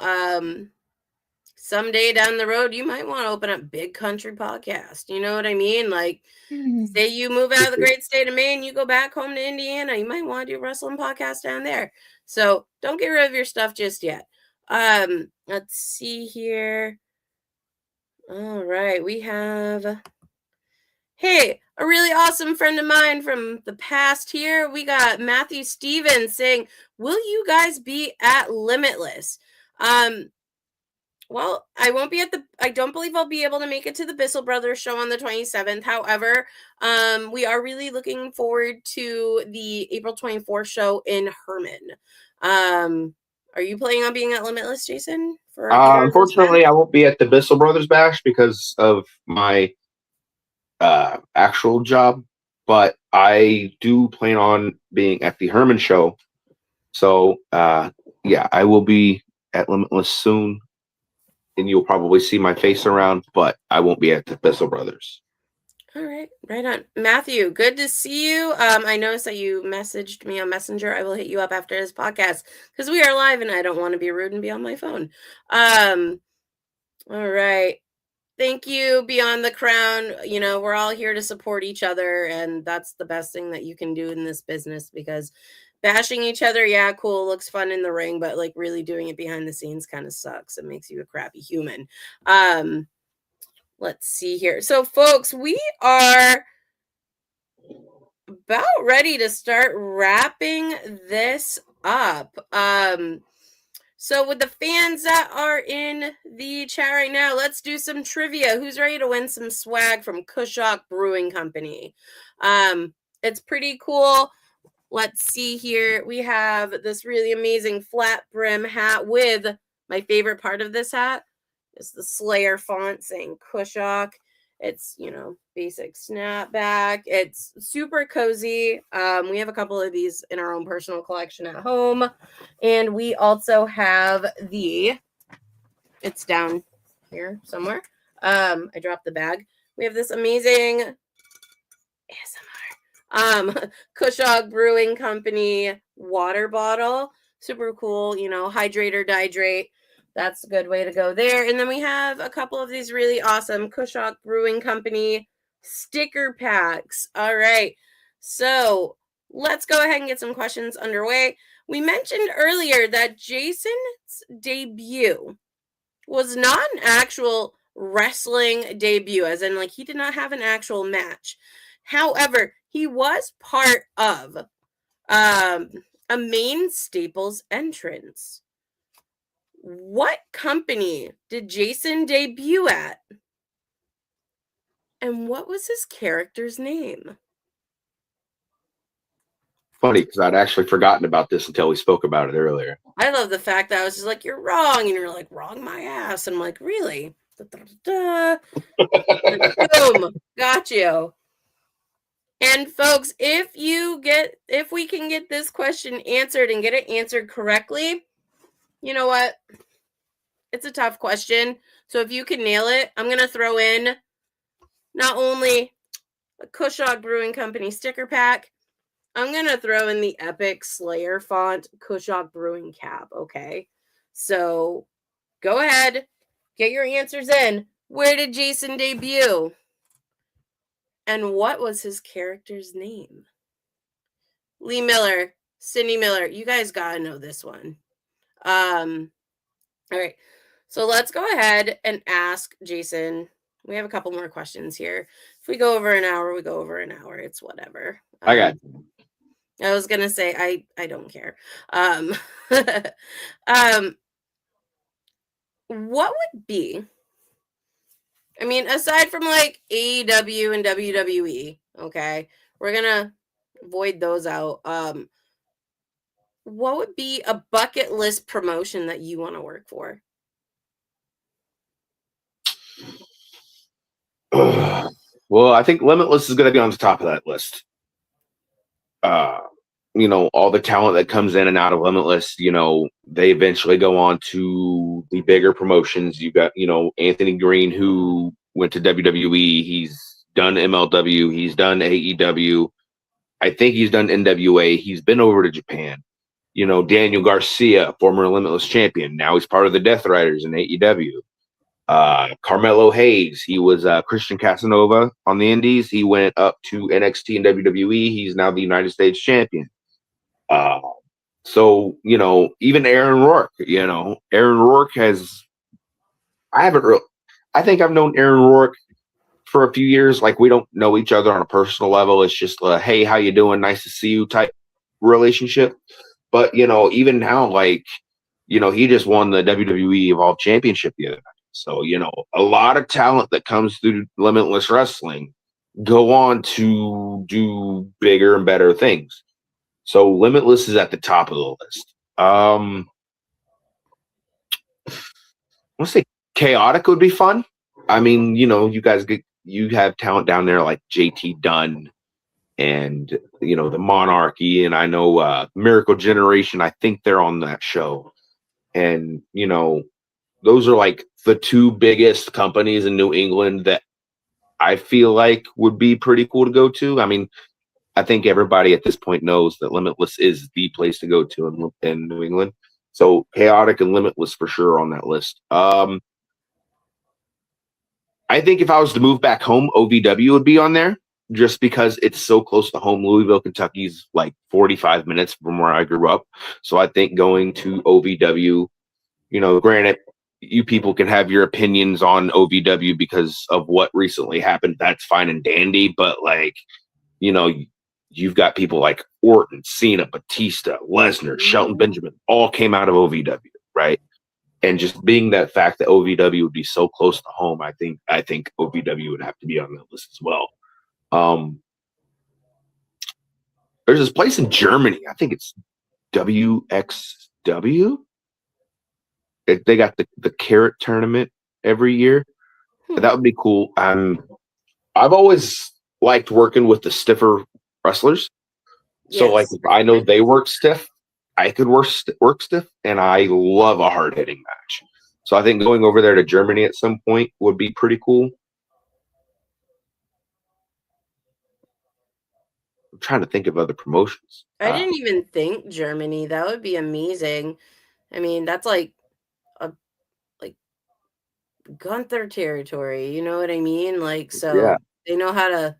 someday down the road, you might want to open up Big Country Podcast. You know what I mean? Like, say you move out of the great state of Maine, you go back home to Indiana, you might want to do a wrestling podcast down there. So don't get rid of your stuff just yet. Let's see here. All right, we have. Hey, a really awesome friend of mine from the past here. We got Matthew Stevens saying, "Will you guys be at Limitless?" Well, I won't be I don't believe I'll be able to make it to the Bissell Brothers show on the 27th. However, we are really looking forward to the April 24th show in Herman. Are you planning on being at Limitless, Jason? For either of those unfortunately, events? I won't be at the Bissell Brothers Bash because of my actual job, but I do plan on being at the Herman show. So, yeah, I will be at Limitless soon, and you'll probably see my face around, but I won't be at the Bissell Brothers. All right, right on. Matthew, good to see you. I noticed that you messaged me on Messenger. I will hit you up after this podcast because we are live and I don't want to be rude and be on my phone. All right. Thank you, Beyond the Crown. We're all here to support each other, and that's the best thing that you can do in this business because bashing each other, yeah, cool, looks fun in the ring, but like really doing it behind the scenes kind of sucks. It makes you a crappy human. Let's see here. So, folks, we are about ready to start wrapping this up. So with the fans that are in the chat right now, let's do some trivia. Who's ready to win some swag from Kushok Brewing Company? It's pretty cool. Let's see here. We have this really amazing flat brim hat with my favorite part of this hat is the Slayer font saying Kushok. It's, basic snapback. It's super cozy. We have a couple of these in our own personal collection at home. And we also have it's down here somewhere. I dropped the bag. We have this amazing ASMR Kushok Brewing Company water bottle. Super cool, hydrate or dihydrate. That's a good way to go there. And then we have a couple of these really awesome Kushok Brewing Company sticker packs. All right. So let's go ahead and get some questions underway. We mentioned earlier that Jason's debut was not an actual wrestling debut, as in, he did not have an actual match. However, he was part of a Maine Staples entrance. What company did Jason debut at? And what was his character's name? Funny, because I'd actually forgotten about this until we spoke about it earlier. I love the fact that I was just like, you're wrong. And you're like, wrong my ass. And I'm like, really? Boom. Got you. And folks, if we can get this question answered and get it answered correctly, you know what? It's a tough question. So if you can nail it, I'm going to throw in not only a Kushok Brewing Company sticker pack, I'm going to throw in the epic Slayer font Kushok Brewing cap, okay? So go ahead, get your answers in. Where did Jason debut? And what was his character's name? Lee Miller, Cindy Miller, you guys got to know this one. All right. So let's go ahead and ask Jason. We have a couple more questions here. If we go over an hour, we go over an hour. It's whatever. I got you. I was going to say, I don't care. What would be, aside from AEW and WWE, okay, we're going to void those out. What would be a bucket list promotion that you want to work for? Well, I think Limitless is going to be on the top of that list. All the talent that comes in and out of Limitless, they eventually go on to the bigger promotions. You got, Anthony Green, who went to WWE. He's done MLW. He's done AEW. I think he's done NWA. He's been over to Japan. Daniel Garcia, former Limitless champion. Now he's part of the Death Riders in AEW. Carmelo Hayes, he was Christian Casanova on the Indies. He went up to NXT and WWE. He's now the United States champion. So even Aaron Rourke, Aaron Rourke I think I've known Aaron Rourke for a few years. We don't know each other on a personal level. It's just hey, how you doing? Nice to see you type relationship. But even now, he just won the WWE Evolve Championship the other night. So, a lot of talent that comes through Limitless Wrestling go on to do bigger and better things. So Limitless is at the top of the list. I want to say Chaotic would be fun. You have talent down there like JT Dunn and, the Monarchy. And I know Miracle Generation, I think they're on that show. And, those are the two biggest companies in New England that I feel like would be pretty cool to go to. I think everybody at this point knows that Limitless is the place to go to in New England. So Chaotic and Limitless for sure on that list. I think if I was to move back home, OVW would be on there just because it's so close to home. Louisville, Kentucky's 45 minutes from where I grew up. So I think going to OVW, granted, you people can have your opinions on OVW because of what recently happened. That's fine and dandy. But you've got people like Orton, Cena, Batista, Lesnar, Shelton Benjamin, all came out of OVW, right? And just being that fact that OVW would be so close to home, I think OVW would have to be on that list as well. There's this place in Germany. I think it's WXW. They got the carrot tournament every year. That would be cool. I've always liked working with the stiffer wrestlers. So, like, Yes. if I know they work stiff, I could work stiff, and I love a hard hitting match. So, I think going over there to Germany at some point would be pretty cool. I'm trying to think of other promotions. I didn't even think Germany. That would be amazing. I mean, that's like Gunther territory, you know what I mean? Like, Yeah, so they know how to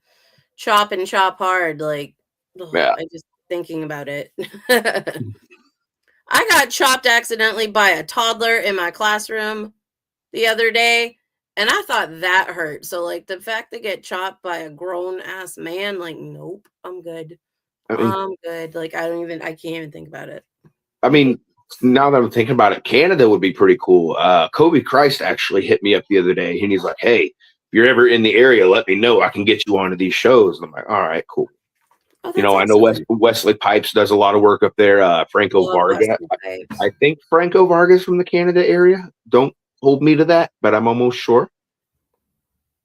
chop and chop hard. Like, yeah. I just thinking about it. I got chopped accidentally by a toddler in my classroom the other day, and I thought that hurt. So, like, the fact to get chopped by a grown ass man, like, nope, I'm good. I mean, I'm good. Like, I can't even think about it. I mean, now that I'm thinking about it, Canada would be pretty cool. Kobe Christ actually hit me up the other day, and he's like, "Hey, if you're ever in the area, let me know. I can get you onto these shows." And I'm like, "All right, cool." Oh, You that's know, I know excellent. Wesley Pipes does a lot of work up there. Franco Love Varga, Wesley Pipes. I think Franco Varga's from the Canada area. Don't hold me to that, but I'm almost sure.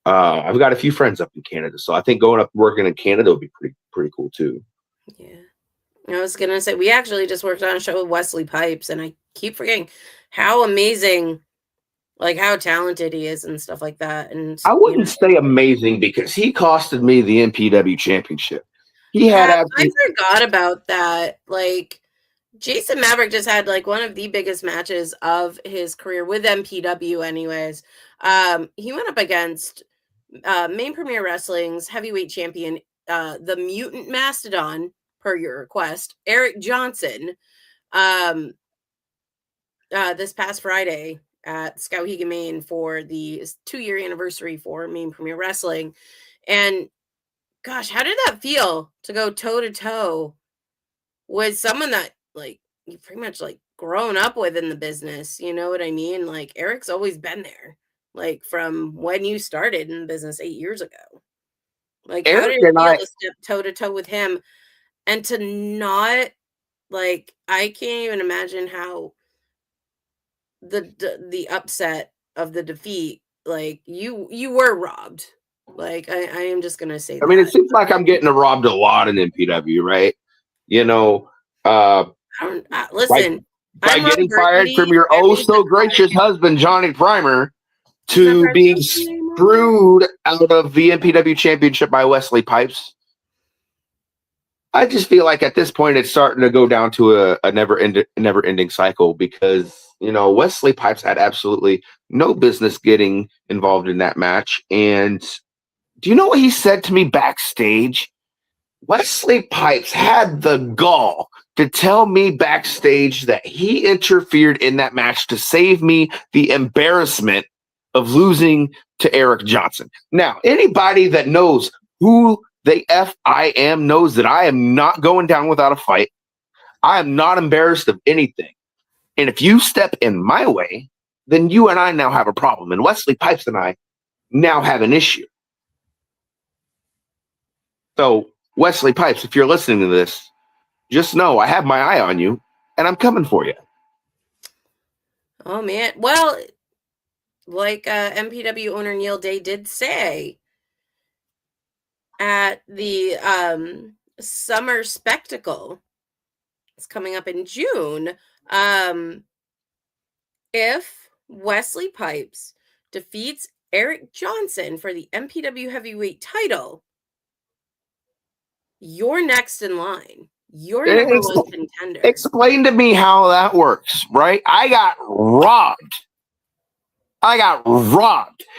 I've got a few friends up in Canada, so I think going up working in Canada would be pretty cool too. Yeah. I was gonna say we actually just worked on a show with Wesley Pipes, and I keep forgetting how amazing, like how talented he is and stuff like that. And I wouldn't say amazing because he costed me the MPW championship. He had I absolutely. forgot about that. Like Jason Maverick just had like one of the biggest matches of his career with MPW, anyways. He went up against Maine Premier Wrestling's heavyweight champion, the Mutant Mastodon, per your request, Eric Johnson. Um, this past Friday at Skowhegan, Maine for the 2-year anniversary for Maine Premier Wrestling. And gosh, how did that feel to go toe to toe with someone that like you pretty much like grown up with in the business? You know what I mean? Like Eric's always been there, like from when you started in the business 8 years ago. Like, how did Eric it and feel I. to step toe to toe with him and to not like? I can't even imagine how the upset of the defeat, like, you were robbed. Like, I am just gonna say I mean, it that. seems like I'm getting robbed a lot in MPW, right? You know, uh, I don't by listen, by I'm Ron getting fired Burgundy, from your I oh made the so cut. gracious husband Johnny Primer He's not to part of the being company anymore? screwed out of the MPW championship by Wesley Pipes. I just feel like at this point it's starting to go down to a never ending cycle because Wesley Pipes had absolutely no business getting involved in that match. And do you know what he said to me backstage? Wesley Pipes had the gall to tell me backstage that he interfered in that match to save me the embarrassment of losing to Eric Johnson. Now, anybody that knows who the F I am knows that I am not going down without a fight. I am not embarrassed of anything. And if you step in my way, then you and I now have a problem. And Wesley Pipes and I now have an issue. So, Wesley Pipes, if you're listening to this, just know I have my eye on you and I'm coming for you. Oh, man. Well, like, MPW owner Neil Day did say at the, Summer Spectacle, it's coming up in June, um, if Wesley Pipes defeats Eric Johnson for the MPW heavyweight title, you're next in line. You're number Ex- one contender. Explain to me how that works, right? I got robbed.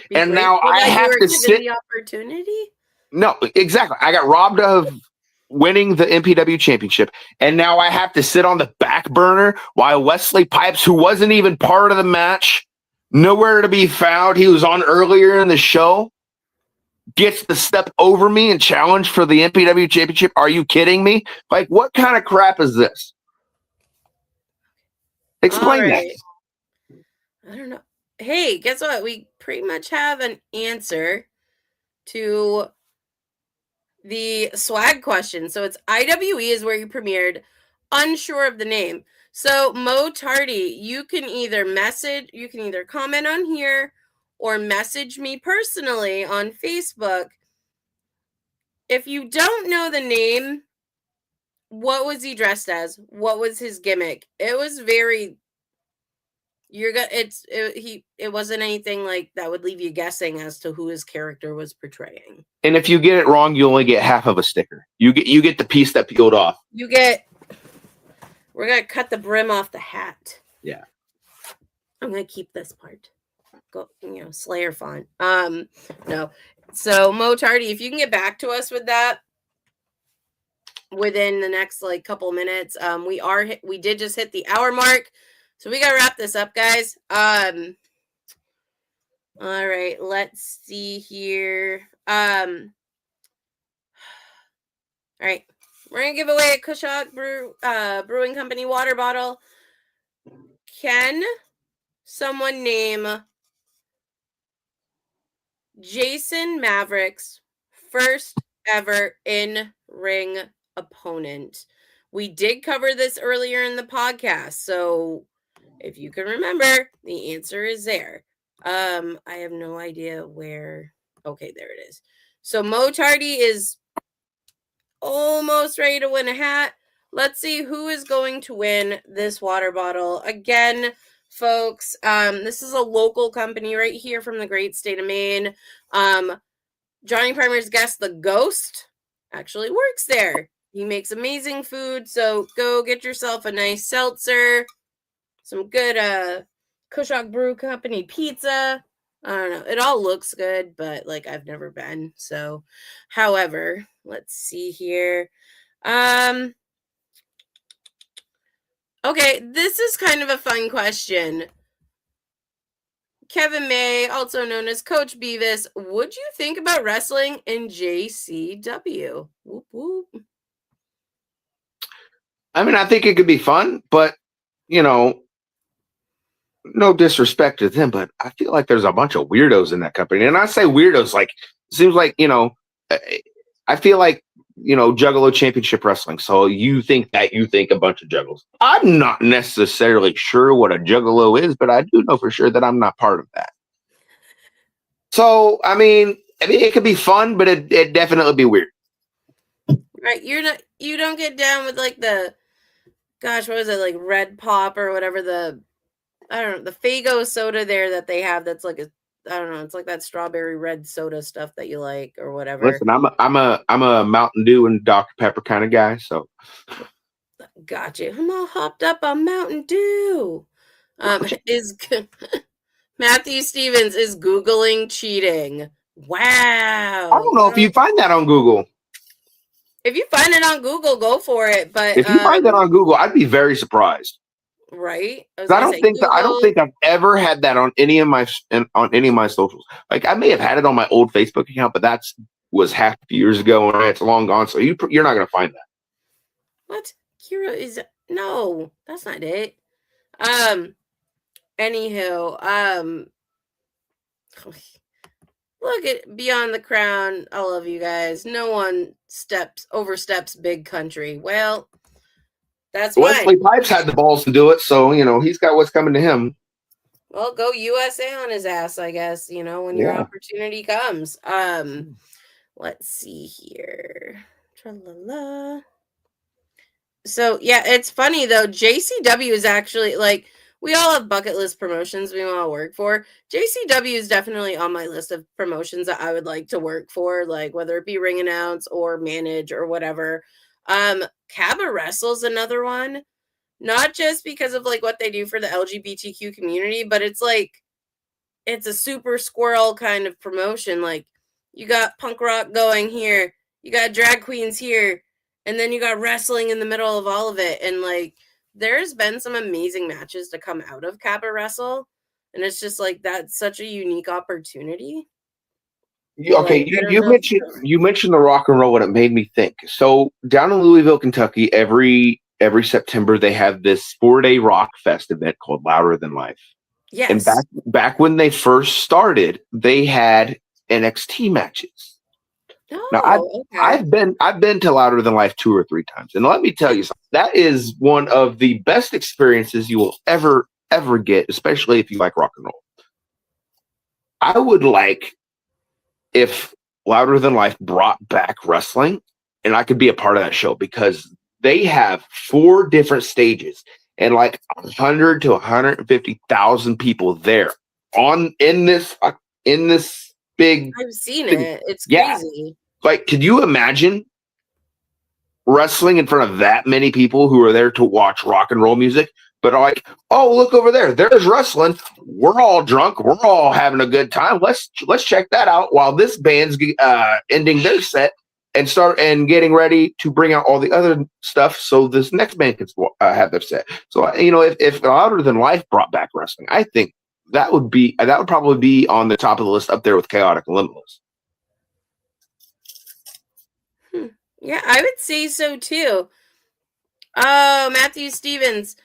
Be And now grateful I that you have were to given sit. the opportunity. No, exactly. I got robbed of winning the MPW championship. And now I have to sit on the back burner while Wesley Pipes, who wasn't even part of the match, nowhere to be found, he was on earlier in the show, gets to step over me and challenge for the MPW championship. Are you kidding me? Like, what kind of crap is this? All Explain that. right. I don't know. Hey, guess what? We pretty much have an answer to the swag question. So it's IWE is where you premiered, unsure of the name. So Mo Tardy, you can either comment on here or message me personally on Facebook. If you don't know the name, what was he dressed as? What was his gimmick? It was very it wasn't anything like that would leave you guessing as to who his character was portraying. And if you get it wrong, you only get half of a sticker. You get the piece that peeled off. We're gonna cut the brim off the hat. Yeah. I'm gonna keep this part. Go, Slayer font. No. So Mo Tardy, if you can get back to us with that within the next couple minutes. We did just hit the hour mark. So we gotta wrap this up, guys. All right, let's see here. All right, we're gonna give away a Kushok Brewing Company water bottle. Can someone name Jason Maverick's first ever in-ring opponent? We did cover this earlier in the podcast, so if you can remember, the answer is there. I have no idea where. Okay, there it is. So Mo Tardy is almost ready to win a hat. Let's see who is going to win this water bottle. Again, folks, this is a local company right here from the great state of Maine. Johnny Primer's guest, the Ghost, actually works there. He makes amazing food, so go get yourself a nice seltzer, some good Kushok Brew Company pizza. I don't know. It all looks good, but I've never been. So, however, let's see here. Okay, this is kind of a fun question. Kevin May, also known as Coach Beavis, would you think about wrestling in JCW? Whoop, whoop. I mean, I think it could be fun, but no disrespect to them, but I feel like there's a bunch of weirdos in that company. And I say weirdos, it seems like, I feel like, Juggalo Championship Wrestling. So you think a bunch of juggalos. I'm not necessarily sure what a juggalo is, but I do know for sure that I'm not part of that. So, I mean, it could be fun, but it'd definitely be weird. Right. You don't get down with the, gosh, what was it? Red Pop or whatever I don't know, the Faygo soda there that they have that's I don't know, it's that strawberry red soda stuff that you like or whatever. Listen, I'm a Mountain Dew and Dr. Pepper kind of guy, so gotcha. I'm all hopped up on Mountain Dew. Is Matthew Stevens is Googling cheating. Wow. I don't know if you find that on Google. If you find it on Google, go for it. But if you find that on Google, I'd be very surprised. Right? I don't think I've ever had that on any of my socials. I may have had it on my old Facebook account, but that was half a few years ago and it's long gone. So you're not going to find that. What? Kira is no, that's not it. Anywho, look at Beyond the Crown. I love you guys. No one oversteps big country. Well, that's Wesley Pipes had the balls to do it, so he's got what's coming to him. Well, go USA on his ass, I guess. When your opportunity comes. Let's see here. Tra-la-la. So yeah, it's funny though. JCW is actually we all have bucket list promotions we want to work for. JCW is definitely on my list of promotions that I would like to work for, whether it be ring announce or manage or whatever. Cabba Wrestle's another one, not just because of what they do for the LGBTQ community, but it's it's a super squirrel kind of promotion. You got punk rock going here, you got drag queens here, and then you got wrestling in the middle of all of it. And there's been some amazing matches to come out of Cabba Wrestle, and it's just that's such a unique opportunity. Okay, you mentioned the rock and roll, and it made me think. So down in Louisville, Kentucky, every September they have this 4-day rock fest event called Louder Than Life. Yes. And back when they first started, they had NXT matches. Now Oh, okay. I've been to Louder Than Life 2 or 3 times, and let me tell you something. That is one of the best experiences you will ever get, especially if you like rock and roll. I would like if Louder Than Life brought back wrestling, and I could be a part of that show because they have 4 different stages and like 100 to 150,000 people there on in this big I've seen thing. it. It's Yeah, crazy. like could you imagine wrestling in front of that many people who are there to watch rock and roll music, but are like, oh, look over there, there's wrestling. We're all drunk. We're all having a good time. Let's check that out while this band's ending their set and start and getting ready to bring out all the other stuff so this next band can have their set. So if Louder Than Life brought back wrestling, I think that would probably be on the top of the list up there with Chaotic and Limitless. Yeah, I would say so too. Oh, Matthew Stevens.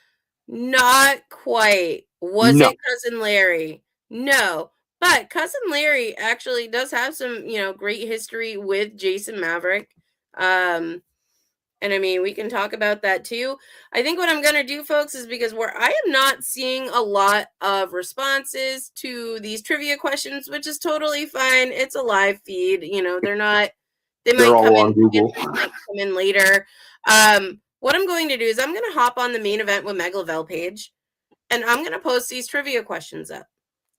Not quite. Was No, it Cousin Larry? No. But Cousin Larry actually does have some, great history with Jason Maverick. Um, and I mean, we can talk about that too. I think what I'm going to do, folks, is because where I am not seeing a lot of responses to these trivia questions, which is totally fine. It's a live feed. They're not, they're all on Google. might come in later. What I'm going to do is I'm going to hop on the Maine Event with Meg Lovelle page, and I'm going to post these trivia questions up.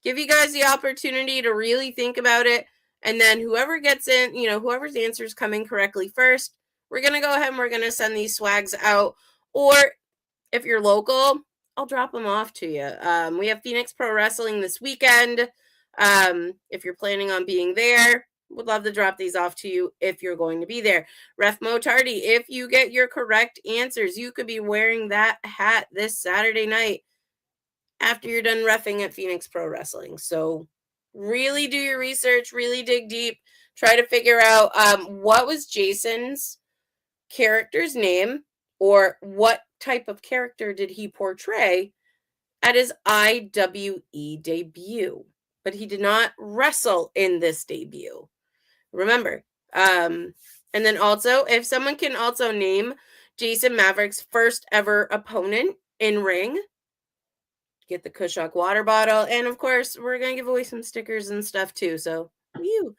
Give you guys the opportunity to really think about it. And then whoever gets in, whoever's answers come in correctly first, we're going to go ahead and we're going to send these swags out. Or if you're local, I'll drop them off to you. We have Phoenix Pro Wrestling this weekend. If you're planning on being there, would love to drop these off to you if you're going to be there. Ref Mo Tardy, if you get your correct answers, you could be wearing that hat this Saturday night after you're done reffing at Phoenix Pro Wrestling. So really do your research, really dig deep, try to figure out what was Jason's character's name, or what type of character did he portray at his IWE debut. But he did not wrestle in this debut. Remember. And then also, if someone can also name Jason Maverick's first ever opponent in ring, get the Kushok water bottle. And of course, we're going to give away some stickers and stuff too. So, you.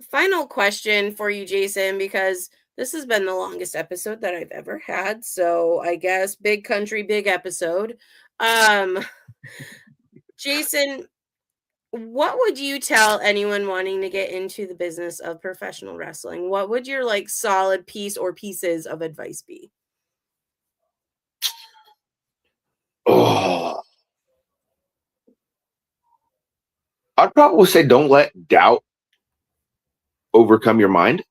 Final question for you, Jason, because this has been the longest episode that I've ever had. So I guess big country, big episode. Jason, what would you tell anyone wanting to get into the business of professional wrestling? What would your solid piece or pieces of advice be? Oh, I'd probably say don't let doubt overcome your mind.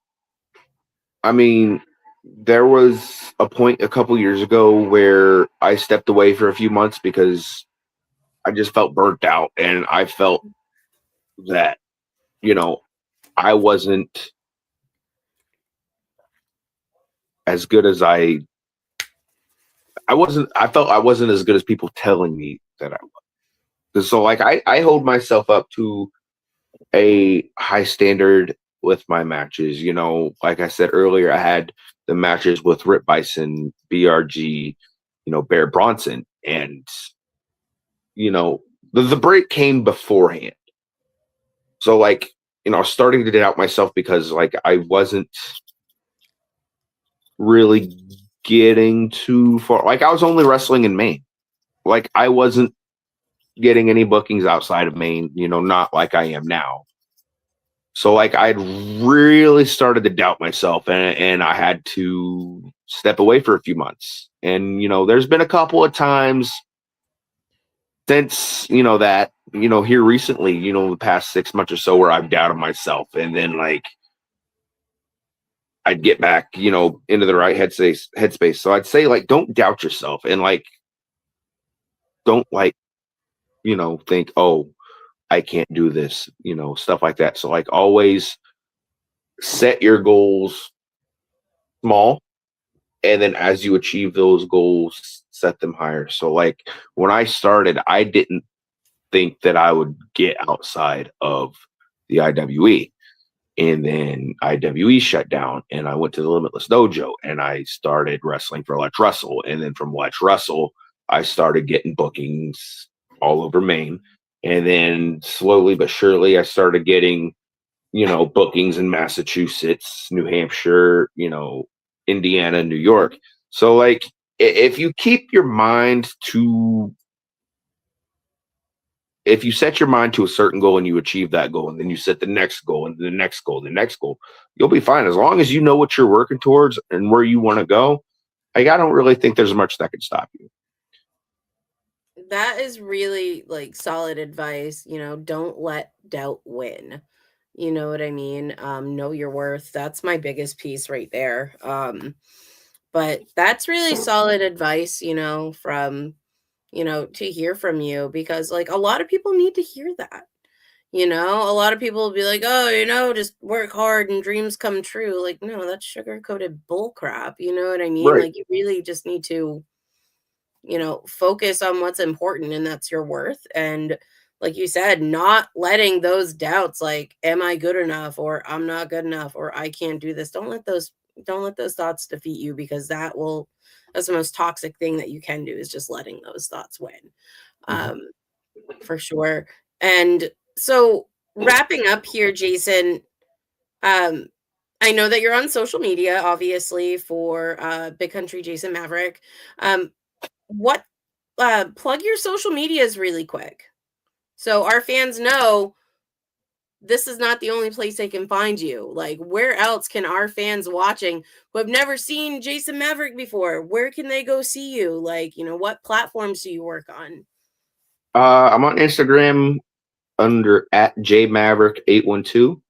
I mean, there was a point a couple years ago where I stepped away for a few months because I just felt burnt out, and I felt that, I wasn't as good as I felt I wasn't as good as people telling me that I was. So I hold myself up to a high standard with my matches. Like I said earlier, I had the matches with Rip Bison, BRG, Bear Bronson, and the break came beforehand. So I was starting to doubt myself because I wasn't really getting too far. I was only wrestling in Maine. I wasn't getting any bookings outside of Maine, not like I am now. So I'd really started to doubt myself, and I had to step away for a few months. And there's been a couple of times since that here recently, the past 6 months or so, where I've doubted myself, and then I'd get back into the right headspace. So I'd say don't doubt yourself, and don't think, oh, I can't do this, stuff like that. So always set your goals small, and then as you achieve those goals, set them higher. So when I started, I didn't think that I would get outside of the IWE. And then IWE shut down, and I went to the Limitless Dojo, and I started wrestling for Lex Russell. And then from Lex Russell, I started getting bookings all over Maine. And then slowly but surely, I started getting, bookings in Massachusetts, New Hampshire, Indiana, New York. So, like, if you keep your mind to if you set your mind to a certain goal and you achieve that goal, and then you set the next goal and the next goal, the next goal, you'll be fine. As long as you know what you're working towards and where you want to go, I don't really think there's much that can stop you. That is really like solid advice. Don't let doubt win. You know what I mean? Know your worth. That's my biggest piece right there. But that's really solid advice, from, to hear from you, because like a lot of people need to hear that. A lot of people will be like, oh, just work hard and dreams come true. Like, no, that's sugar coated bull crap. You know what I mean? Right. Like, you really just need to, focus on what's important, and that's your worth. And like you said, not letting those doubts, like, am I good enough, or I'm not good enough, or I can't do this. Don't let those thoughts defeat you, because that's the most toxic thing that you can do, is just letting those thoughts win. Mhm. Um, for sure. And so, wrapping up here, Jason, um, I know that you're on social media, obviously, for Big Country Jason Maverick. What Plug your social medias really quick, so our fans know this is not the only place they can find you. Like, where else can our fans watching who have never seen Jason Maverick before, where can they go see you? Like, what platforms do you work on? I'm on Instagram under at jmaverick812.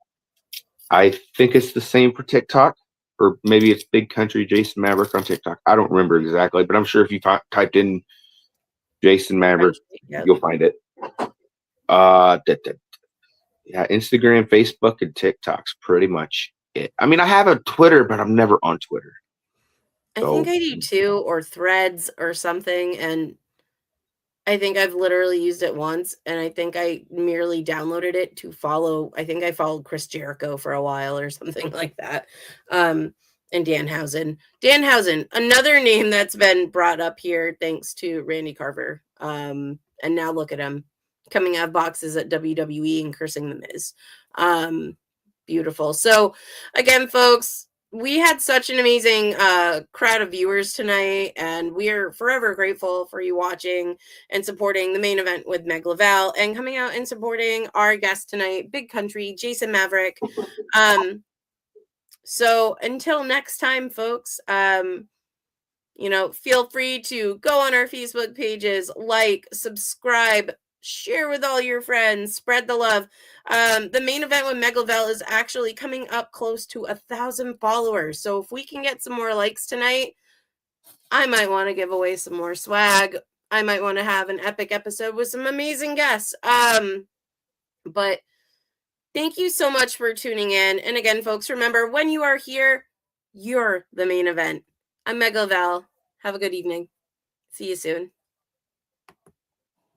I think it's the same for TikTok, or maybe it's Big Country Jason Maverick on TikTok. I don't remember exactly, but I'm sure if you typed in Jason Big Maverick, Country, yep. you'll find it. Uh, yeah, Instagram, Facebook, and TikTok's pretty much it. I mean, I have a Twitter, but I'm never on Twitter. I think So, I do too, or Threads or something, and I think I've literally used it once, and I think I merely downloaded it to follow. I think I followed Chris Jericho for a while or something like that. And Danhausen. Danhausen, another name that's been brought up here thanks to Randy Carver. And now look at him coming out of boxes at WWE and cursing the Miz. Beautiful. So again, folks, we had such an amazing crowd of viewers tonight, and we are forever grateful for you watching and supporting the main event with Meg Lovelle, and coming out and supporting our guest tonight, Big Country Jason Maverick. So until next time, folks, feel free to go on our Facebook pages, like, subscribe, share with all your friends, spread the love. The main event with Meg Lovelle is actually coming up close to 1,000 followers. So if we can get some more likes tonight, I might want to give away some more swag. I might want to have an epic episode with some amazing guests. But thank you so much for tuning in. And again, folks, remember, when you are here, you're the main event. I'm Meg Lovelle. Have a good evening. See you soon.